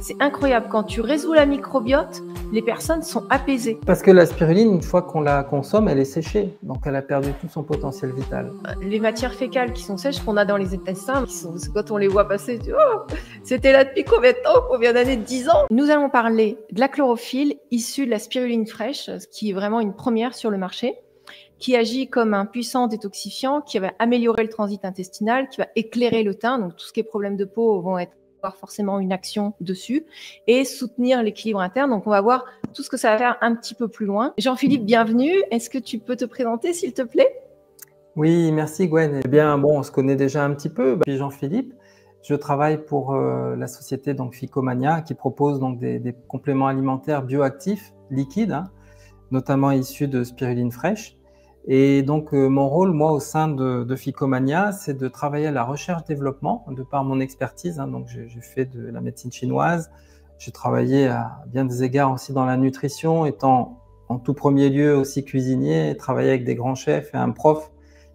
C'est incroyable, quand tu résous la microbiote, les personnes sont apaisées. Parce que la spiruline, une fois qu'on la consomme, elle est séchée, donc elle a perdu tout son potentiel vital. Les matières fécales qui sont sèches, qu'on a dans les intestins, quand on les voit passer, tu vois, c'était là depuis combien de temps, combien d'années, 10 ans. Nous allons parler de la chlorophylle issue de la spiruline fraîche, ce qui est vraiment une première sur le marché, qui agit comme un puissant détoxifiant, qui va améliorer le transit intestinal, qui va éclairer le teint, donc tout ce qui est problème de peau vont avoir forcément une action dessus, et soutenir l'équilibre interne. Donc on va voir tout ce que ça va faire un petit peu plus loin. Jean-Philippe, bienvenue. Est-ce que tu peux te présenter, s'il te plaît? Oui, merci Gwen. Eh bien, bon, on se connaît déjà un petit peu. Je suis Jean-Philippe. Je travaille pour la société donc Phycomania, qui propose donc des compléments alimentaires bioactifs liquides, hein, notamment issus de spiruline fraîche. Et donc, mon rôle, moi, au sein de Phycomania, c'est de travailler à la recherche-développement, de par mon expertise. Hein, donc, j'ai fait de la médecine chinoise. J'ai travaillé à bien des égards aussi dans la nutrition, étant en tout premier lieu aussi cuisinier, travaillé avec des grands chefs et un prof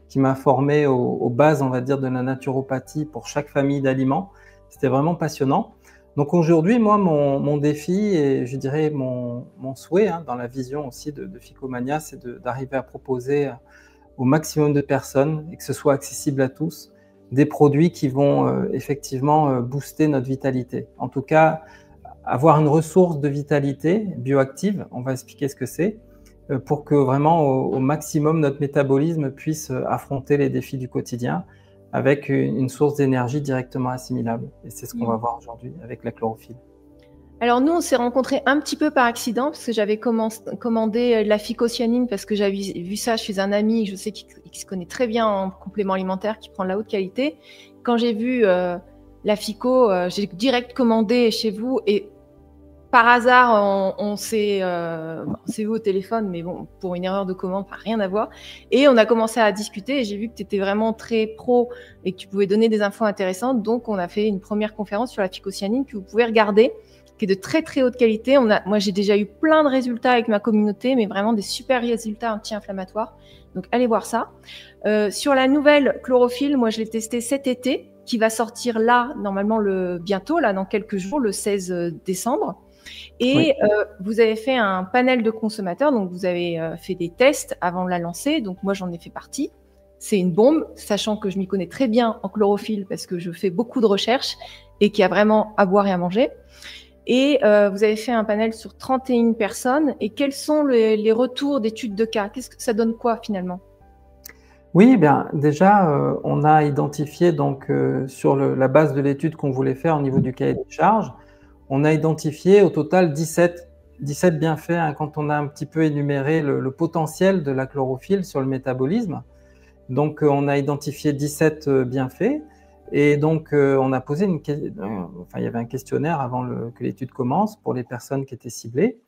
qui m'a formé aux bases, on va dire, de la naturopathie pour chaque famille d'aliments. C'était vraiment passionnant. Donc aujourd'hui, moi, mon défi et je dirais mon souhait, hein, dans la vision aussi de Phycomania, c'est d'arriver à proposer au maximum de personnes, et que ce soit accessible à tous, des produits qui vont effectivement booster notre vitalité. En tout cas, avoir une ressource de vitalité bioactive, on va expliquer ce que c'est, pour que vraiment au maximum notre métabolisme puisse affronter les défis du quotidien avec une source d'énergie directement assimilable. Et c'est ce qu'on va voir aujourd'hui avec la chlorophylle. Alors nous, on s'est rencontrés un petit peu par accident parce que j'avais commandé de la phycocyanine parce que j'avais vu ça chez un ami, je sais qu'il se connaît très bien en complément alimentaire, qui prend de la haute qualité. Quand j'ai vu la phyco, j'ai direct commandé chez vous et par hasard, on s'est vu au téléphone, mais bon, pour une erreur de commande, rien à voir. Et on a commencé à discuter et j'ai vu que tu étais vraiment très pro et que tu pouvais donner des infos intéressantes. Donc, on a fait une première conférence sur la phycocyanine que vous pouvez regarder, qui est de très, très haute qualité. Moi, j'ai déjà eu plein de résultats avec ma communauté, mais vraiment des super résultats anti-inflammatoires. Donc, allez voir ça. Sur la nouvelle chlorophylle, moi, je l'ai testée cet été, qui va sortir là, normalement, bientôt, là, dans quelques jours, le 16 décembre. Et oui. Vous avez fait un panel de consommateurs, donc vous avez fait des tests avant de la lancer, donc moi j'en ai fait partie. C'est une bombe, sachant que je m'y connais très bien en chlorophylle parce que je fais beaucoup de recherches et qu'il y a vraiment à boire et à manger. Et vous avez fait un panel sur 31 personnes. Et quels sont les retours d'études de cas? Qu'est-ce que ça donne quoi finalement? Oui, bien déjà, on a identifié donc sur la base de l'étude qu'on voulait faire au niveau du cahier des charges, on a identifié au total 17 bienfaits, hein, quand on a un petit peu énuméré le potentiel de la chlorophylle sur le métabolisme. Donc, on a identifié 17 bienfaits et donc on a posé il y avait un questionnaire avant que l'étude commence pour les personnes qui étaient ciblées.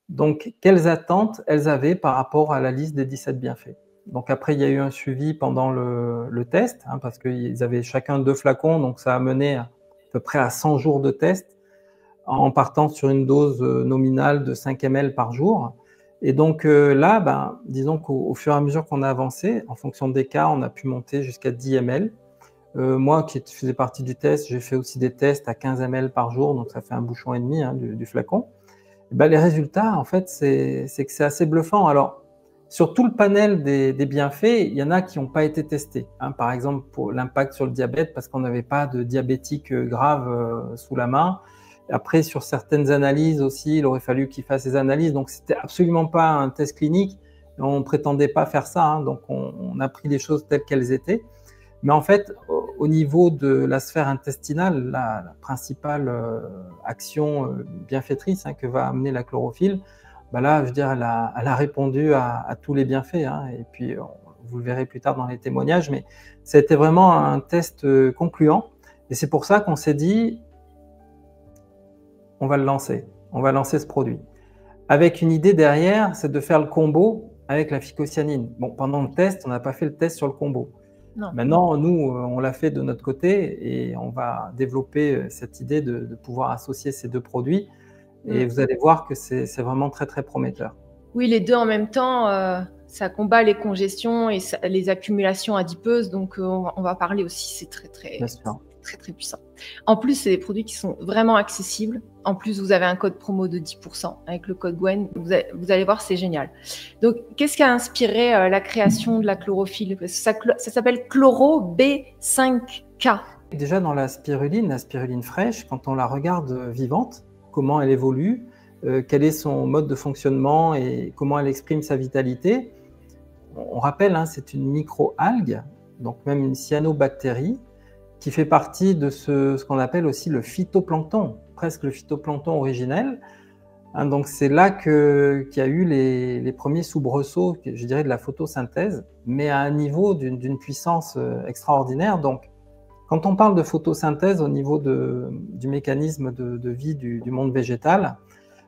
Donc, quelles attentes elles avaient par rapport à la liste des 17 bienfaits? Donc après, il y a eu un suivi pendant le test, hein, parce qu'ils avaient chacun 2 flacons, donc ça a mené à peu près à 100 jours de test, en partant sur une dose nominale de 5 ml par jour. Et donc là, disons qu'au fur et à mesure qu'on a avancé, en fonction des cas, on a pu monter jusqu'à 10 ml. Moi, qui faisais partie du test, j'ai fait aussi des tests à 15 ml par jour, donc ça fait un bouchon et demi, hein, du flacon. Les résultats, en fait, c'est que c'est assez bluffant. Alors, sur tout le panel des bienfaits, il y en a qui n'ont pas été testés, hein. Par exemple, pour l'impact sur le diabète, parce qu'on n'avait pas de diabétique grave sous la main. Après, sur certaines analyses aussi, il aurait fallu qu'ils fassent ces analyses. Donc, c'était absolument pas un test clinique. On prétendait pas faire ça, hein. Donc, on a pris les choses telles qu'elles étaient. Mais en fait, au niveau de la sphère intestinale, la principale action bienfaitrice, hein, que va amener la chlorophylle, là, je veux dire, elle a répondu à tous les bienfaits, hein. Et puis, vous le verrez plus tard dans les témoignages, mais ça a été vraiment un test concluant. Et c'est pour ça qu'on s'est dit, on va le lancer. On va lancer ce produit. Avec une idée derrière, c'est de faire le combo avec la phycocyanine. Bon, pendant le test, on n'a pas fait le test sur le combo. Non. Maintenant, nous, on l'a fait de notre côté et on va développer cette idée de pouvoir associer ces 2 produits. Et vous allez voir que c'est vraiment très, très prometteur. Oui, les 2 en même temps, ça combat les congestions et les accumulations adipeuses. Donc, on va parler aussi, c'est très, très très très puissant. En plus, c'est des produits qui sont vraiment accessibles. En plus, vous avez un code promo de 10% avec le code Gwen. Vous allez voir, c'est génial. Donc, qu'est-ce qui a inspiré la création de la chlorophylle? Ça s'appelle Chloro B5K. Déjà dans la spiruline fraîche, quand on la regarde vivante, comment elle évolue, quel est son mode de fonctionnement et comment elle exprime sa vitalité. On rappelle, hein, c'est une micro-algue, donc même une cyanobactérie, qui fait partie de ce qu'on appelle aussi le phytoplancton, presque le phytoplancton originel. Hein, donc c'est là qu'il y a eu les premiers soubresauts, je dirais, de la photosynthèse, mais à un niveau d'une puissance extraordinaire. Donc, quand on parle de photosynthèse au niveau du mécanisme de vie du monde végétal,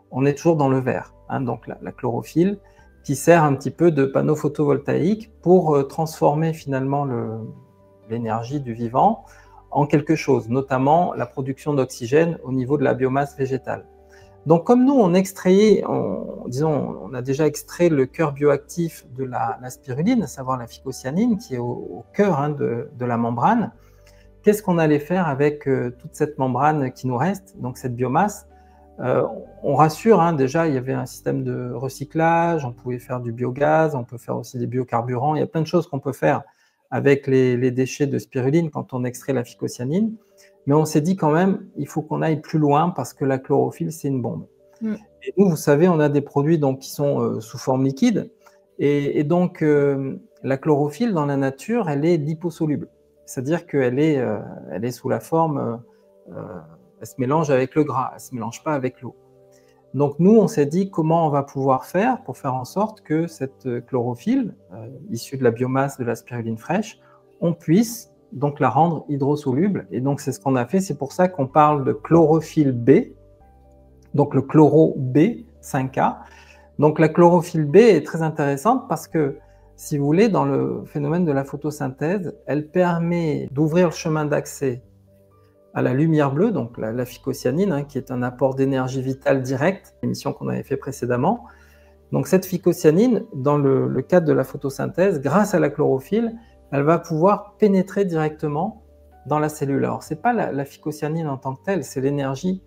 on est toujours dans le vert, hein, donc la chlorophylle, qui sert un petit peu de panneau photovoltaïque pour transformer finalement l'énergie du vivant en quelque chose, notamment la production d'oxygène au niveau de la biomasse végétale. Donc comme nous, on a déjà extrait le cœur bioactif de la spiruline, à savoir la phycocyanine, qui est au cœur, hein, de la membrane. Qu'est-ce qu'on allait faire avec toute cette membrane qui nous reste, donc cette biomasse? On rassure, hein, déjà, il y avait un système de recyclage, on pouvait faire du biogaz, on peut faire aussi des biocarburants, il y a plein de choses qu'on peut faire avec les déchets de spiruline quand on extrait la phycocyanine. Mais on s'est dit quand même, il faut qu'on aille plus loin parce que la chlorophylle, c'est une bombe. Et nous, vous savez, on a des produits donc, qui sont sous forme liquide. Et donc, la chlorophylle, dans la nature, elle est liposoluble. C'est-à-dire qu'elle est sous la forme, elle se mélange avec le gras, elle ne se mélange pas avec l'eau. Donc nous, on s'est dit comment on va pouvoir faire pour faire en sorte que cette chlorophylle, issue de la biomasse de la spiruline fraîche, on puisse donc la rendre hydrosoluble. Et donc c'est ce qu'on a fait, c'est pour ça qu'on parle de chlorophylle B, donc le chloro B, 5K. Donc la chlorophylle B est très intéressante parce que, si vous voulez, dans le phénomène de la photosynthèse, elle permet d'ouvrir le chemin d'accès à la lumière bleue, donc la phycocyanine, hein, qui est un apport d'énergie vitale directe, l'émission qu'on avait fait précédemment. Donc cette phycocyanine, dans le cadre de la photosynthèse, grâce à la chlorophylle, elle va pouvoir pénétrer directement dans la cellule. Alors ce n'est pas la phycocyanine en tant que telle, c'est l'énergie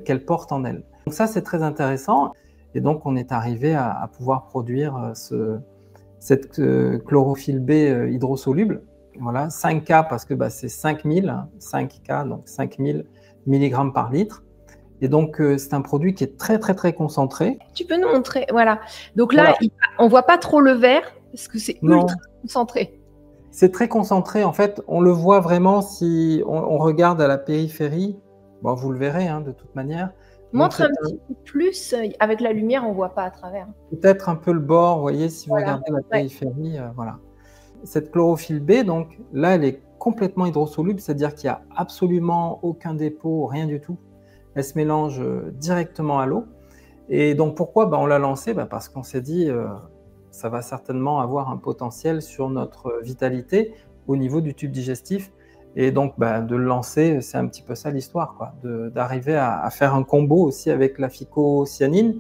qu'elle porte en elle. Donc ça, c'est très intéressant. Et donc on est arrivé à pouvoir produire cette chlorophylle B hydrosoluble. Voilà, 5K parce que c'est 5000, 5K, donc 5000 mg par litre. Et donc, c'est un produit qui est très, très, très concentré. Tu peux nous montrer, voilà. Donc là, voilà. On ne voit pas trop le vert parce que c'est ultra concentré. C'est très concentré. En fait, on le voit vraiment si on regarde à la périphérie. Bon, vous le verrez, hein, de toute manière. Montre un petit peu plus. Avec la lumière, on ne voit pas à travers. Peut-être un peu le bord, vous voyez, si vous regardez la périphérie, voilà. Cette chlorophylle B, donc là, elle est complètement hydrosoluble, c'est-à-dire qu'il n'y a absolument aucun dépôt, rien du tout. Elle se mélange directement à l'eau. Et donc pourquoi on l'a lancée? Parce qu'on s'est dit, ça va certainement avoir un potentiel sur notre vitalité au niveau du tube digestif. Et donc de le lancer, c'est un petit peu ça l'histoire, quoi, d'arriver à faire un combo aussi avec la phycocyanine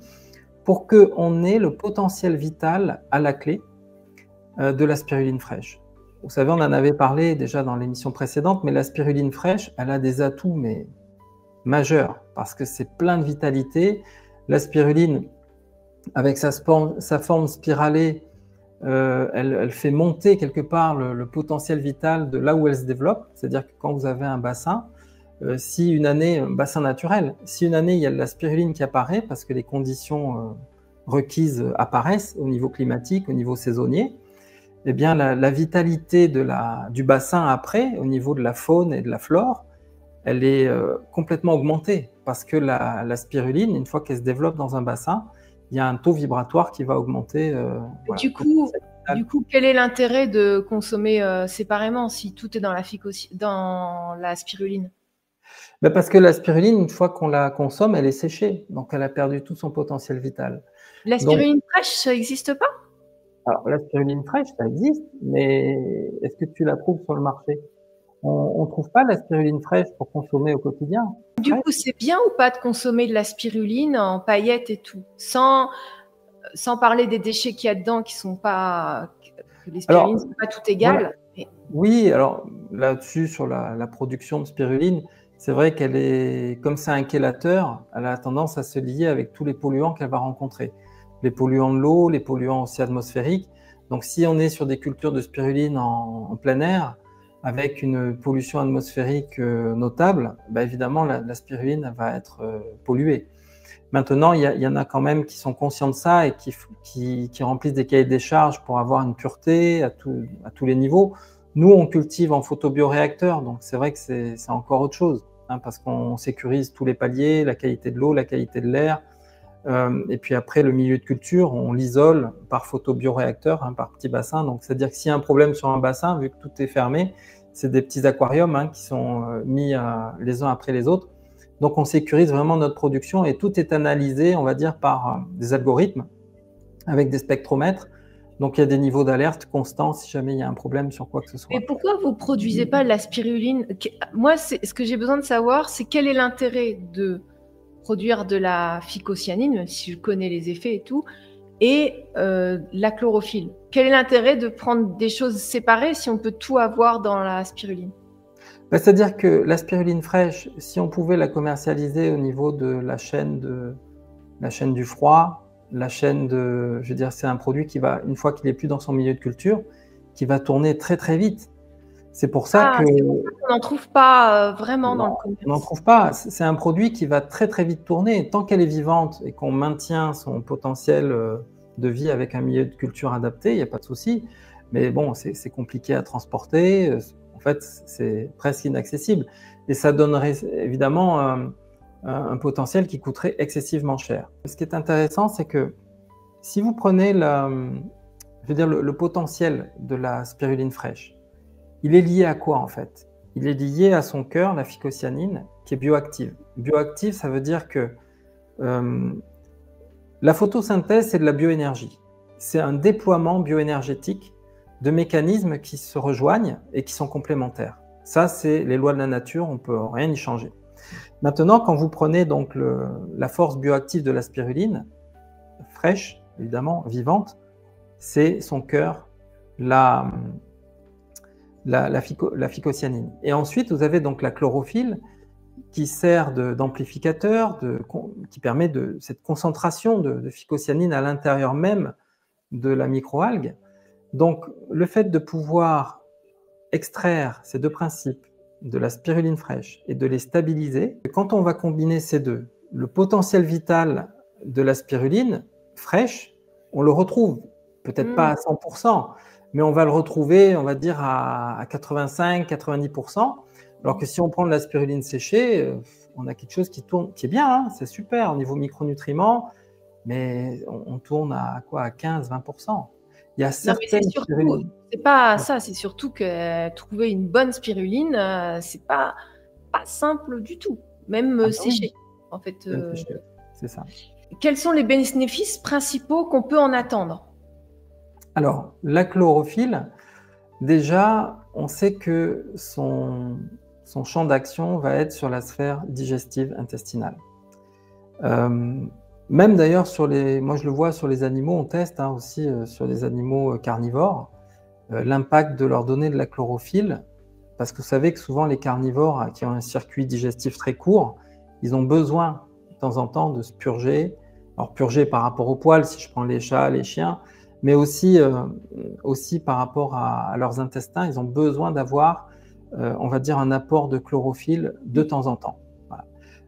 pour qu'on ait le potentiel vital à la clé de la spiruline fraîche. Vous savez, on en avait parlé déjà dans l'émission précédente, mais la spiruline fraîche, elle a des atouts mais majeurs parce que c'est plein de vitalité. La spiruline, avec sa forme spiralée, elle fait monter quelque part le potentiel vital de là où elle se développe. C'est-à-dire que quand vous avez un bassin, si une année, un bassin naturel, si une année il y a de la spiruline qui apparaît parce que les conditions requises apparaissent au niveau climatique, au niveau saisonnier, eh bien la vitalité du bassin après, au niveau de la faune et de la flore, elle est complètement augmentée parce que la spiruline, une fois qu'elle se développe dans un bassin, il y a un taux vibratoire qui va augmenter. Voilà. Du coup, quel est l'intérêt de consommer séparément si tout est dans la spiruline? Parce que la spiruline, une fois qu'on la consomme, elle est séchée, donc elle a perdu tout son potentiel vital. La spiruline fraîche, ça n'existe pas? Alors, la spiruline fraîche, ça existe, mais est-ce que tu la trouves sur le marché? On ne trouve pas la spiruline fraîche pour consommer au quotidien. Du coup, c'est bien ou pas de consommer de la spiruline en paillettes et tout, sans parler des déchets qu'il y a dedans qui sont pas, que les spirulines ne sont pas toutes égales. Voilà. Oui, alors là-dessus, sur la production de spiruline, c'est vrai qu'elle est, comme c'est un chélateur, elle a tendance à se lier avec tous les polluants qu'elle va rencontrer. Les polluants de l'eau, les polluants aussi atmosphériques. Donc si on est sur des cultures de spiruline en plein air, avec une pollution atmosphérique notable, bah évidemment la spiruline elle va être polluée. Maintenant, il y en a quand même qui sont conscients de ça et qui remplissent des cahiers des charges pour avoir une pureté à tous les niveaux. Nous, on cultive en photobioréacteur, donc c'est vrai que c'est encore autre chose, hein, parce qu'on sécurise tous les paliers, la qualité de l'eau, la qualité de l'air. Et puis après, le milieu de culture, on l'isole par photobioréacteur, hein, par petit bassin. Donc, c'est-à-dire que s'il y a un problème sur un bassin, vu que tout est fermé, c'est des petits aquariums hein, qui sont mis les uns après les autres. Donc, on sécurise vraiment notre production et tout est analysé, on va dire, par des algorithmes avec des spectromètres. Donc, il y a des niveaux d'alerte constants si jamais il y a un problème sur quoi que ce soit. Mais pourquoi vous ne produisez pas de la spiruline? Moi, ce que j'ai besoin de savoir, c'est quel est l'intérêt de produire de la phycocyanine, même si je connais les effets et tout, et la chlorophylle. Quel est l'intérêt de prendre des choses séparées si on peut tout avoir dans la spiruline? C'est-à-dire que la spiruline fraîche, si on pouvait la commercialiser au niveau de la chaîne du froid, la chaîne de, je veux dire, c'est un produit qui va, une fois qu'il est plus dans son milieu de culture, qui va tourner très très vite. C'est pour ça que on n'en trouve pas vraiment dans le commerce. On n'en trouve pas. C'est un produit qui va très très vite tourner. Tant qu'elle est vivante et qu'on maintient son potentiel de vie avec un milieu de culture adapté, il n'y a pas de souci. Mais bon, c'est compliqué à transporter. En fait, c'est presque inaccessible. Et ça donnerait évidemment un potentiel qui coûterait excessivement cher. Ce qui est intéressant, c'est que si vous prenez je veux dire, le potentiel de la spiruline fraîche, il est lié à quoi en fait? Il est lié à son cœur, la phycocyanine, qui est bioactive. Bioactive, ça veut dire que la photosynthèse, c'est de la bioénergie. C'est un déploiement bioénergétique de mécanismes qui se rejoignent et qui sont complémentaires. Ça, c'est les lois de la nature, on ne peut rien y changer. Maintenant, quand vous prenez donc la force bioactive de la spiruline, fraîche, évidemment, vivante, c'est son cœur, la phycocyanine. Et ensuite, vous avez donc la chlorophylle qui sert d'amplificateur, qui permet cette concentration de phycocyanine à l'intérieur même de la microalgue. Donc, le fait de pouvoir extraire ces deux principes de la spiruline fraîche et de les stabiliser, quand on va combiner ces deux, le potentiel vital de la spiruline fraîche, on le retrouve, peut-être pas à 100%, mais on va le retrouver, on va dire, à 85-90%. Alors que si on prend de la spiruline séchée, on a quelque chose qui tourne, qui est bien, hein, c'est super au niveau micronutriments, mais on tourne à quoi? À 15-20%. Il y a certaines spirulines. C'est pas ça, c'est surtout que trouver une bonne spiruline, c'est pas simple du tout, même séchée. En fait, c'est ça. Quels sont les bénéfices principaux qu'on peut en attendre? Alors, la chlorophylle, déjà, on sait que son champ d'action va être sur la sphère digestive intestinale. Même d'ailleurs, moi je le vois sur les animaux, on teste hein, aussi sur les animaux carnivores, l'impact de leur donner de la chlorophylle, parce que vous savez que souvent les carnivores qui ont un circuit digestif très court, ils ont besoin de temps en temps de se purger. Alors purger par rapport aux poils, si je prends les chats, les chiens, mais aussi par rapport à leurs intestins, ils ont besoin d'avoir, on va dire, un apport de chlorophylle de temps en temps. Voilà.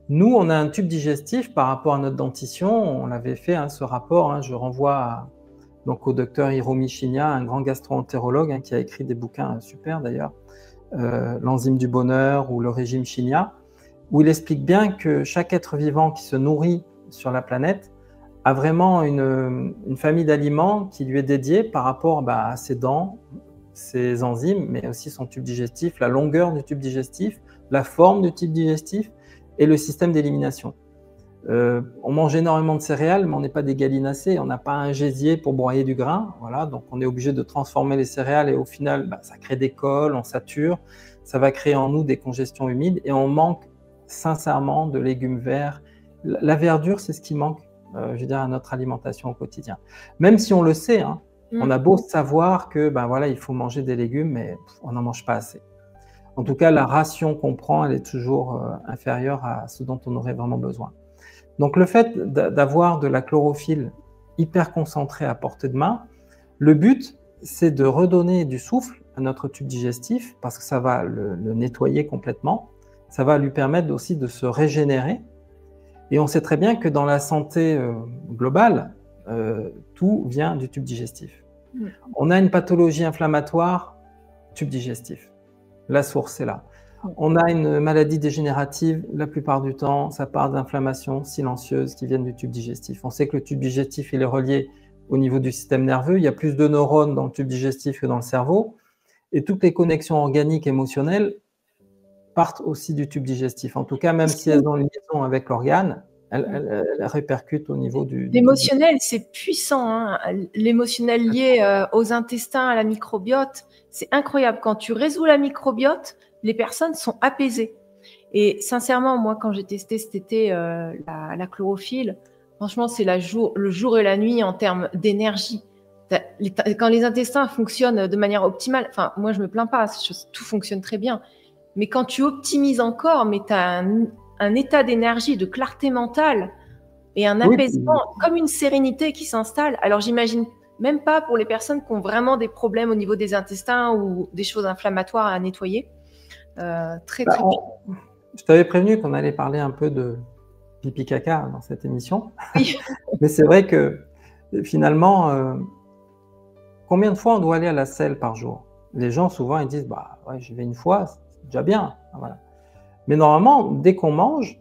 Nous, on a un tube digestif par rapport à notre dentition, on l'avait fait, hein, ce rapport, hein, je renvoie donc au docteur Hiromi Shinya, un grand gastro-entérologue hein, qui a écrit des bouquins super d'ailleurs, l'enzyme du bonheur ou le régime Shinya, où il explique bien que chaque être vivant qui se nourrit sur la planète a vraiment une famille d'aliments qui lui est dédiée par rapport à ses dents, ses enzymes, mais aussi son tube digestif, la longueur du tube digestif, la forme du tube digestif et le système d'élimination. On mange énormément de céréales, mais on n'est pas des gallinacés, on n'a pas un gésier pour broyer du grain, voilà, donc on est obligé de transformer les céréales et au final, ça crée des cols, on sature, ça va créer en nous des congestions humides et on manque sincèrement de légumes verts. La verdure, c'est ce qui manque je veux dire, à notre alimentation au quotidien. Même si on le sait, hein, On a beau savoir que ben voilà, il faut manger des légumes, mais on n'en mange pas assez. En tout cas, la ration qu'on prend, elle est toujours inférieure à ce dont on aurait vraiment besoin. Donc le fait d'avoir de la chlorophylle hyper concentrée à portée de main, le but, c'est de redonner du souffle à notre tube digestif parce que ça va le nettoyer complètement. Ça va lui permettre aussi de se régénérer. Et on sait très bien que dans la santé globale, tout vient du tube digestif. On a une pathologie inflammatoire, tube digestif. La source est là. On a une maladie dégénérative, la plupart du temps, ça part d'inflammations silencieuses qui viennent du tube digestif. On sait que le tube digestif, il est relié au niveau du système nerveux. Il y a plus de neurones dans le tube digestif que dans le cerveau. Et toutes les connexions organiques, émotionnelles partent aussi du tube digestif. En tout cas, même si elles ont une liaison avec l'organe, elles répercutent au niveau du... L'émotionnel, c'est puissant. Hein. L'émotionnel lié aux intestins, à la microbiote, c'est incroyable. Quand tu résous la microbiote, les personnes sont apaisées. Et sincèrement, moi, quand j'ai testé cet été la chlorophylle, franchement, c'est le jour et la nuit en termes d'énergie. Quand les intestins fonctionnent de manière optimale, enfin, moi, je me plains pas, tout fonctionne très bien. Mais quand tu optimises encore, mais tu as un état d'énergie, de clarté mentale et un apaisement, comme une sérénité qui s'installe. Alors, j'imagine même pas pour les personnes qui ont vraiment des problèmes au niveau des intestins ou des choses inflammatoires à nettoyer. Très. Je t'avais prévenu qu'on allait parler un peu de pipi caca dans cette émission. Oui. Mais c'est vrai que finalement, combien de fois on doit aller à la selle par jour? Les gens souvent ils disent bah ouais, j'y vais une fois, c'est déjà bien. Voilà. Mais normalement, dès qu'on mange,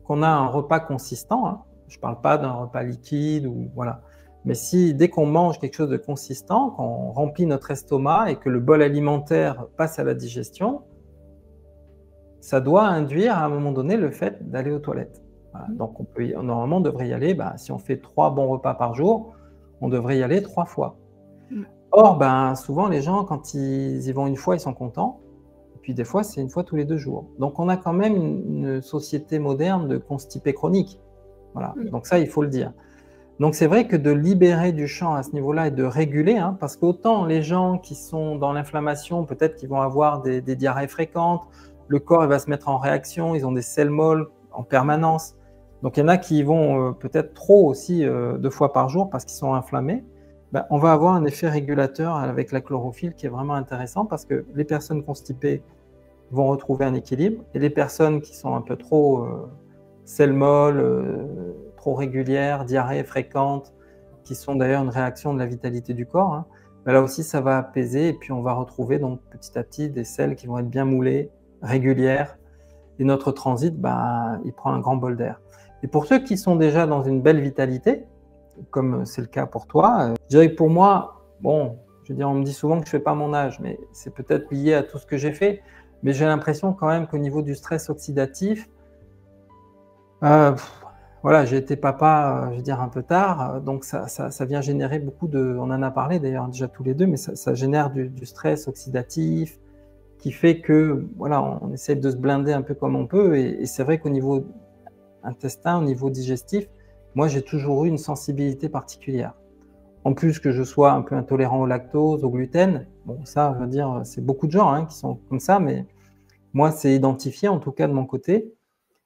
qu'on a un repas consistant, hein, je ne parle pas d'un repas liquide ou voilà. Mais si dès qu'on mange quelque chose de consistant, qu'on remplit notre estomac et que le bol alimentaire passe à la digestion, ça doit induire à un moment donné le fait d'aller aux toilettes. Voilà. Donc normalement on devrait y aller, si on fait 3 bons repas par jour, on devrait y aller 3 fois. Or, souvent les gens, quand ils y vont une fois, ils sont contents. Et puis des fois, c'est une fois tous les 2 jours. Donc on a quand même une société moderne de constipés chroniques. Voilà. Donc ça, il faut le dire. Donc c'est vrai que de libérer du champ à ce niveau-là et de réguler, hein, parce qu'autant les gens qui sont dans l'inflammation, peut-être qu'ils vont avoir des diarrhées fréquentes, le corps il va se mettre en réaction, ils ont des selles molles en permanence. Donc il y en a qui y vont peut-être trop aussi 2 fois par jour parce qu'ils sont inflammés. On va avoir un effet régulateur avec la chlorophylle qui est vraiment intéressant parce que les personnes constipées vont retrouver un équilibre et les personnes qui sont un peu trop selles molles, trop régulières, diarrhées fréquentes, qui sont d'ailleurs une réaction de la vitalité du corps, hein, là aussi ça va apaiser et puis on va retrouver donc petit à petit des selles qui vont être bien moulées, régulières, et notre transit, il prend un grand bol d'air. Et pour ceux qui sont déjà dans une belle vitalité, comme c'est le cas pour toi, je dirais que pour moi, bon, je veux dire, on me dit souvent que je ne fais pas mon âge, mais c'est peut-être lié à tout ce que j'ai fait, mais j'ai l'impression quand même qu'au niveau du stress oxydatif, voilà, j'ai été papa, je veux dire, un peu tard, donc ça vient générer beaucoup de... On en a parlé d'ailleurs déjà tous les deux, mais ça génère du stress oxydatif qui fait que, voilà, on essaie de se blinder un peu comme on peut, et c'est vrai qu'au niveau intestin, au niveau digestif, moi j'ai toujours eu une sensibilité particulière. En plus que je sois un peu intolérant au lactose, au gluten, bon ça, je veux dire, c'est beaucoup de gens hein, qui sont comme ça, mais moi c'est identifié en tout cas de mon côté.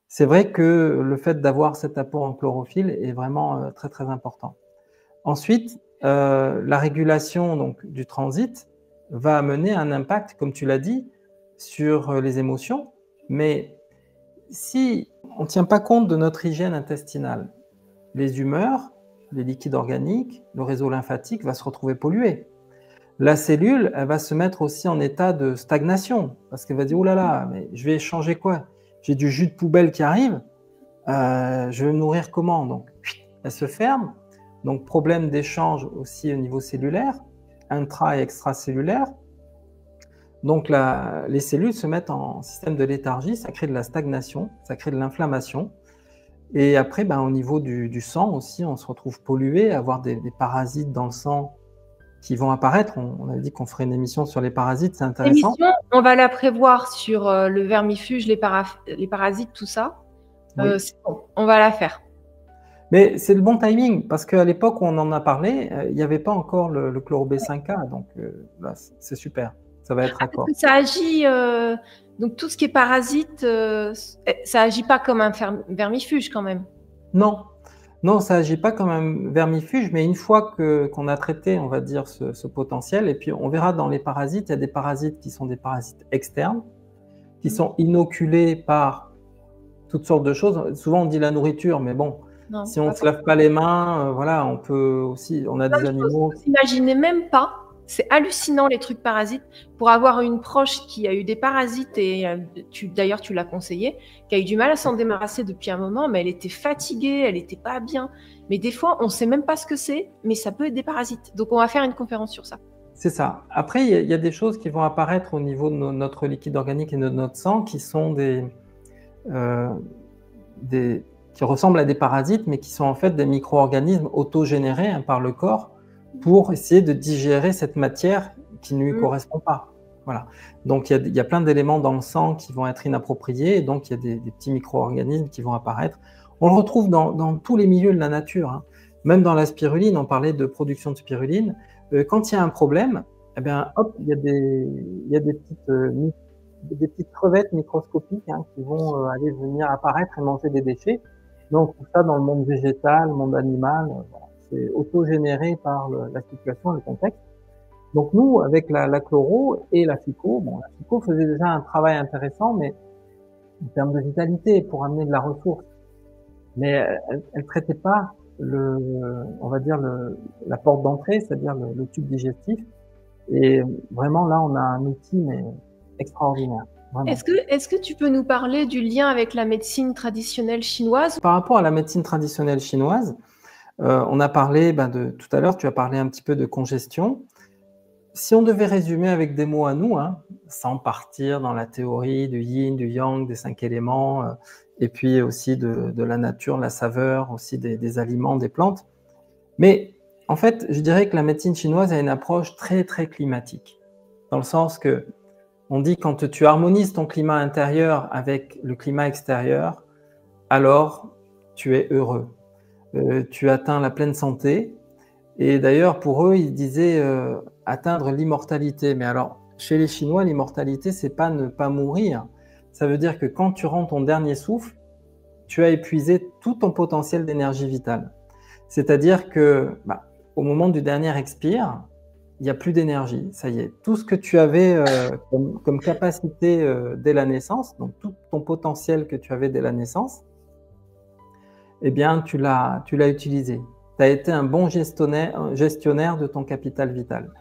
C'est vrai que le fait d'avoir cet apport en chlorophylle est vraiment très très important. Ensuite, la régulation donc, du transit va amener un impact, comme tu l'as dit, sur les émotions, mais si on ne tient pas compte de notre hygiène intestinale, les humeurs, les liquides organiques, le réseau lymphatique va se retrouver pollué. La cellule, elle va se mettre aussi en état de stagnation, parce qu'elle va dire « Oh là là, mais je vais changer quoi? J'ai du jus de poubelle qui arrive, je vais me nourrir comment ?» Donc, elle se ferme. Donc, problème d'échange aussi au niveau cellulaire, intra- et extracellulaire. Donc, les cellules se mettent en système de léthargie, ça crée de la stagnation, ça crée de l'inflammation. Et après, au niveau du sang aussi, on se retrouve pollué, avoir des parasites dans le sang qui vont apparaître. On a dit qu'on ferait une émission sur les parasites, c'est intéressant. L'émission, on va la prévoir sur le vermifuge, les parasites, tout ça. Oui. C'est bon, on va la faire. Mais c'est le bon timing, parce qu'à l'époque où on en a parlé, il n'y avait pas encore le chloro-B5K, donc là, c'est super, ça va être Ah, parce raccord. que ça agit, donc tout ce qui est parasite, ça agit pas comme un vermifuge quand même. Non, non, ça agit pas comme un vermifuge, mais une fois qu'on a traité, on va dire, ce potentiel, et puis on verra dans les parasites, il y a des parasites qui sont des parasites externes, qui sont inoculés par toutes sortes de choses. Souvent on dit la nourriture, mais bon, Non, si on pas ne se lave pas les mains, voilà, on peut aussi, on a plein des de choses animaux. que vous imaginez même pas. C'est hallucinant les trucs parasites. Pour avoir une proche qui a eu des parasites et d'ailleurs tu l'as conseillé, qui a eu du mal à s'en débarrasser depuis un moment, mais elle était fatiguée, elle était pas bien. Mais des fois, on sait même pas ce que c'est, mais ça peut être des parasites. Donc on va faire une conférence sur ça. C'est ça. Après, il y a des choses qui vont apparaître au niveau de notre liquide organique et de notre sang qui sont euh, qui ressemblent à des parasites, mais qui sont en fait des micro-organismes autogénérés hein, par le corps pour essayer de digérer cette matière qui ne lui correspond pas. Voilà. Donc il y a plein d'éléments dans le sang qui vont être inappropriés, et donc il y a des petits micro-organismes qui vont apparaître. On le retrouve dans tous les milieux de la nature. Hein. Même dans la spiruline, on parlait de production de spiruline. Quand il y a un problème, eh bien, hop, il y a des petites crevettes microscopiques hein, qui vont aller venir apparaître et manger des déchets. Donc tout ça dans le monde végétal, le monde animal, voilà. C'est autogénéré par la situation, le contexte. Donc nous, avec la chloro et la phyco, bon, la phyco faisait déjà un travail intéressant, mais en termes de vitalité, pour amener de la ressource. Mais elle traitait pas on va dire la porte d'entrée, c'est-à-dire le tube digestif. Et vraiment là, on a un outil mais extraordinaire. Est-ce que tu peux nous parler du lien avec la médecine traditionnelle chinoise? Par rapport à la médecine traditionnelle chinoise, on a parlé tout à l'heure, tu as parlé un petit peu de congestion. Si on devait résumer avec des mots à nous, hein, sans partir dans la théorie du yin, du yang, des 5 éléments, et puis aussi de la nature, la saveur, aussi des aliments, des plantes. Mais en fait, je dirais que la médecine chinoise a une approche très, très climatique. Dans le sens que on dit quand tu harmonises ton climat intérieur avec le climat extérieur, alors tu es heureux. Tu atteins la pleine santé. Et d'ailleurs, pour eux, ils disaient atteindre l'immortalité. Mais alors, chez les Chinois, l'immortalité, c'est pas ne pas mourir. Ça veut dire que quand tu rends ton dernier souffle, tu as épuisé tout ton potentiel d'énergie vitale. C'est-à-dire que, au moment du dernier expire, il n'y a plus d'énergie. Ça y est, tout ce que tu avais comme capacité dès la naissance, donc tout ton potentiel que tu avais dès la naissance, eh bien, tu l'as utilisé. Tu as été un bon gestionnaire de ton capital vital.